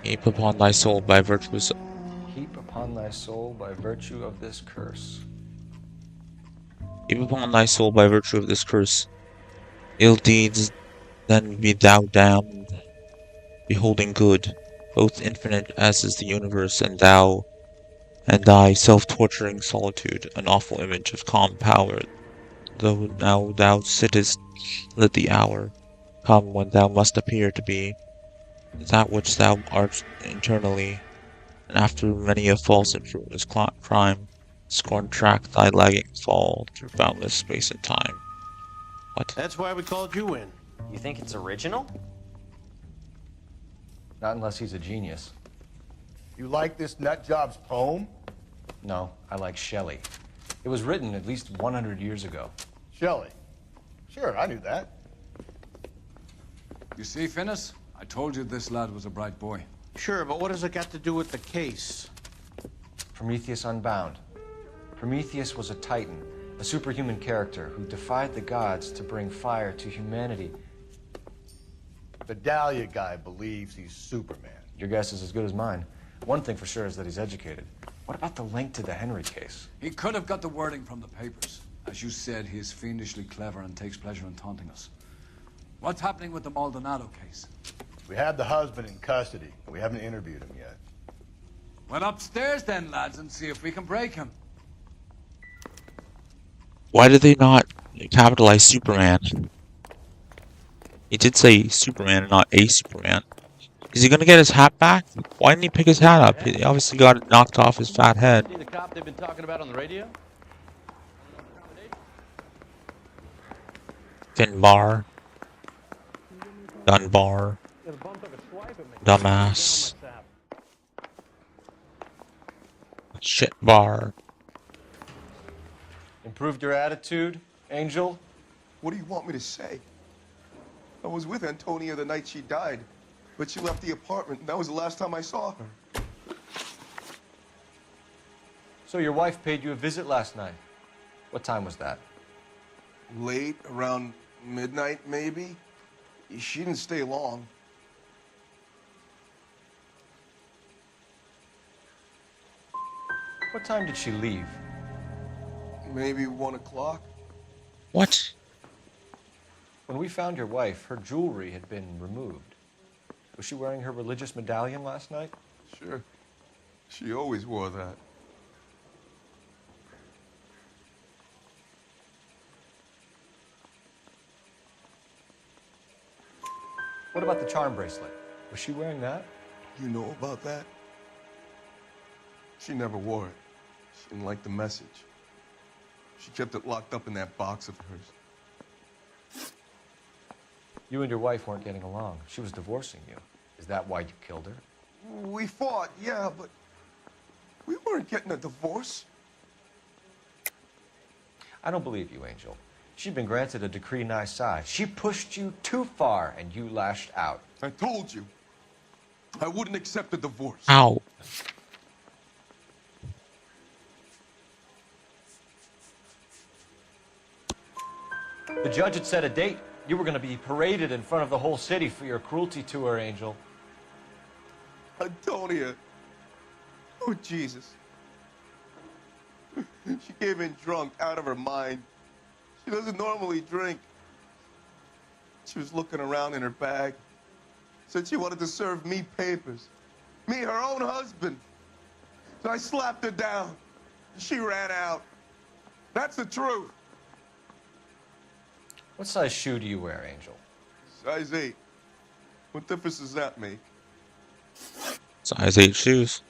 Speaker 1: Heap upon thy soul by virtue of...
Speaker 2: Heap upon thy soul by virtue of this curse.
Speaker 1: Heap upon thy soul by virtue of this curse. Ill deeds, then be thou damned. Beholding good, both infinite as is the universe, and thou, and thy self-torturing solitude, an awful image of calm power. Though now thou sittest, let the hour come when thou must appear to be that which thou art internally, and after many a false and fruitless crime, scorn track thy lagging fall through boundless space and time. What?
Speaker 3: That's why we called you in.
Speaker 20: You think it's original?
Speaker 2: Not unless he's a genius.
Speaker 4: You like this nutjob's poem?
Speaker 2: No, I like Shelley. It was written at least 100 years ago.
Speaker 4: Shelley. Sure, I knew that.
Speaker 16: You see, Finnis? I told you this lad was a bright boy.
Speaker 3: Sure, but what has it got to do with the case?
Speaker 2: Prometheus Unbound. Prometheus was a titan, a superhuman character who defied the gods to bring fire to humanity.
Speaker 4: The Dahlia guy believes he's Superman.
Speaker 2: Your guess is as good as mine. One thing for sure is that he's educated. What about the link to the Henry case?
Speaker 16: He could have got the wording from the papers. As you said, he is fiendishly clever and takes pleasure in taunting us. What's happening with the Maldonado case?
Speaker 4: We have the husband in custody, but we haven't interviewed him yet.
Speaker 16: Well, upstairs then, lads, and see if we can break him.
Speaker 1: Why did they not capitalize Superman? He did say Superman and not a Superman. Is he gonna get his hat back? Why didn't he pick his hat up? He obviously got it knocked off his fat head.
Speaker 15: See the cop they've been talking about on the radio?
Speaker 1: Finbar. Dunbar. Dumbass. Shit bar.
Speaker 2: Improved your attitude, Angel?
Speaker 14: What do you want me to say? I was with Antonia the night she died, but she left the apartment, and that was the last time I saw her.
Speaker 2: So your wife paid you a visit last night. What time was that?
Speaker 14: Late, around midnight, maybe? She didn't stay long.
Speaker 2: What time did she leave?
Speaker 14: Maybe 1 o'clock.
Speaker 1: What?
Speaker 2: When we found your wife, her jewelry had been removed. Was she wearing her religious medallion last night?
Speaker 14: Sure. She always wore that.
Speaker 2: What about the charm bracelet? Was she wearing that?
Speaker 14: You know about that? She never wore it. She didn't like the message. She kept it locked up in that box of hers.
Speaker 2: You and your wife weren't getting along. She was divorcing you. Is that why you killed her?
Speaker 14: We fought, yeah, but we weren't getting a divorce.
Speaker 2: I don't believe you, Angel. She'd been granted a decree nisi. She pushed you too far, and you lashed out.
Speaker 14: I told you. I wouldn't accept a divorce.
Speaker 1: Ow.
Speaker 2: The judge had set a date. You were going to be paraded in front of the whole city for your cruelty to her, Angel.
Speaker 14: Antonia. Oh, Jesus. She came in drunk, out of her mind. She doesn't normally drink. She was looking around in her bag. Said she wanted to serve me papers. Me, her own husband. So I slapped her down. She ran out. That's the truth.
Speaker 2: What size shoe do you wear, Angel?
Speaker 14: Size 8. What difference does that make?
Speaker 1: Size 8 shoes.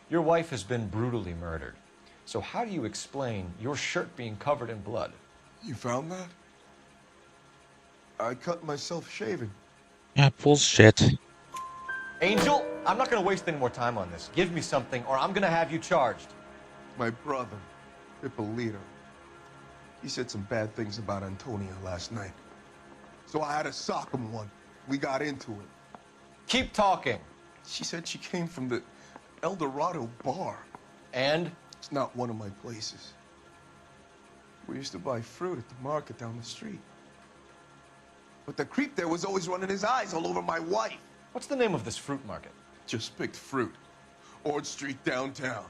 Speaker 2: Your wife has been brutally murdered. So how do you explain your shirt being covered in blood?
Speaker 14: You found that? I cut myself shaving.
Speaker 1: Yeah, bullshit.
Speaker 2: Angel, I'm not going to waste any more time on this. Give me something or I'm going to have you charged.
Speaker 14: My brother, Hippolito. He said some bad things about Antonia last night. So I had to sock him one. We got into it.
Speaker 2: Keep talking.
Speaker 14: She said she came from the El Dorado bar.
Speaker 2: And?
Speaker 14: It's not one of my places. We used to buy fruit at the market down the street. But the creep there was always running his eyes all over my wife.
Speaker 2: What's the name of this fruit market?
Speaker 14: Just picked fruit. Ord Street downtown.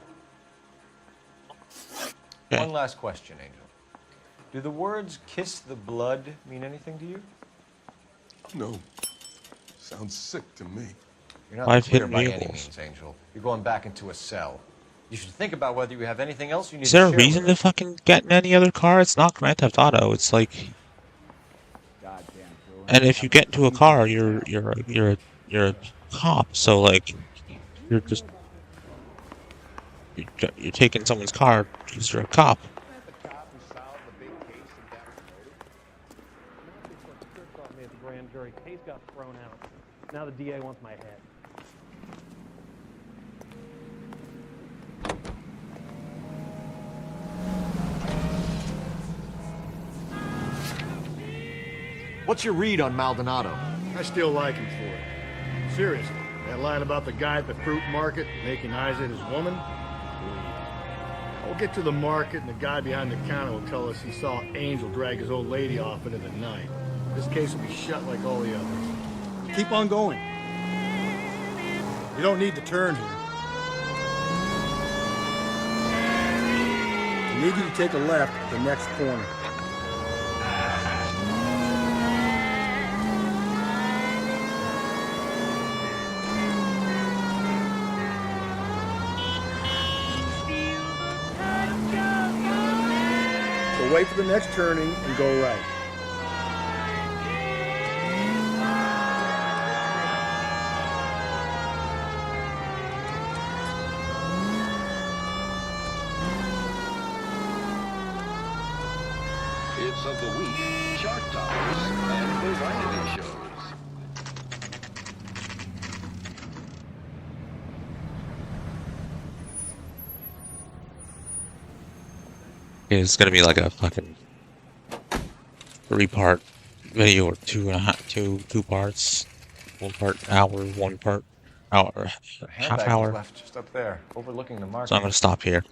Speaker 2: One last question, Angel. Do the words kiss the blood mean anything to you?
Speaker 14: No. Sounds sick to me.
Speaker 2: You're not clear by any means, Angel. You're going back into a cell. You should think about whether you have anything else you need to share.
Speaker 1: Is there a reason to fucking get in any other car? It's not Grand Theft Auto. It's like, and if you get into a car, you're a cop. So like, you're just you're taking someone's car because you're a cop.
Speaker 8: Case got thrown out. Now the DA wants my head.
Speaker 2: What's your read on Maldonado?
Speaker 4: I still like him for it. Seriously, that line about the guy at the fruit market making eyes at his woman? We'll get to the market and the guy behind the counter will tell us he saw Angel drag his old lady off into the night. This case will be shut like all the others. Keep on going. You don't need to turn here. I need you to take a left at the next corner. So wait for the next turning and go right.
Speaker 13: Hits of the week, chart toppers, and variety shows.
Speaker 1: It's gonna be like a fucking 3-part video or 2 parts. 1 part hour, 1 part hour, half hour.
Speaker 2: Left just up there, overlooking the market.
Speaker 1: So I'm gonna stop here.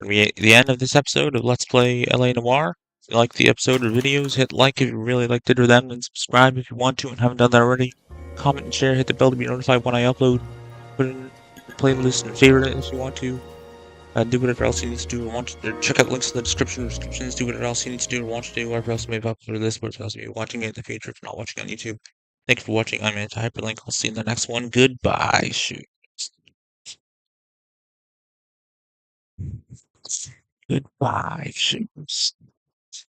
Speaker 1: We at the end of this episode of Let's Play LA Noire. If you like the episode or videos, hit like if you really liked it or them, and subscribe if you want to and haven't done that already. Comment and share, hit the bell to be notified when I upload. Put it in the playlist and favorite it if you want to. Do whatever else you need to do and want to. Check out links in the descriptions. Do whatever else you need to do and want to do. Whatever else you may have uploaded this, whatever else you may be watching it in the future if you're not watching on YouTube. Thank you for watching. I'm Anti-HyperLink. I'll see you in the next one. Goodbye. Shoot. Goodbye, shoes.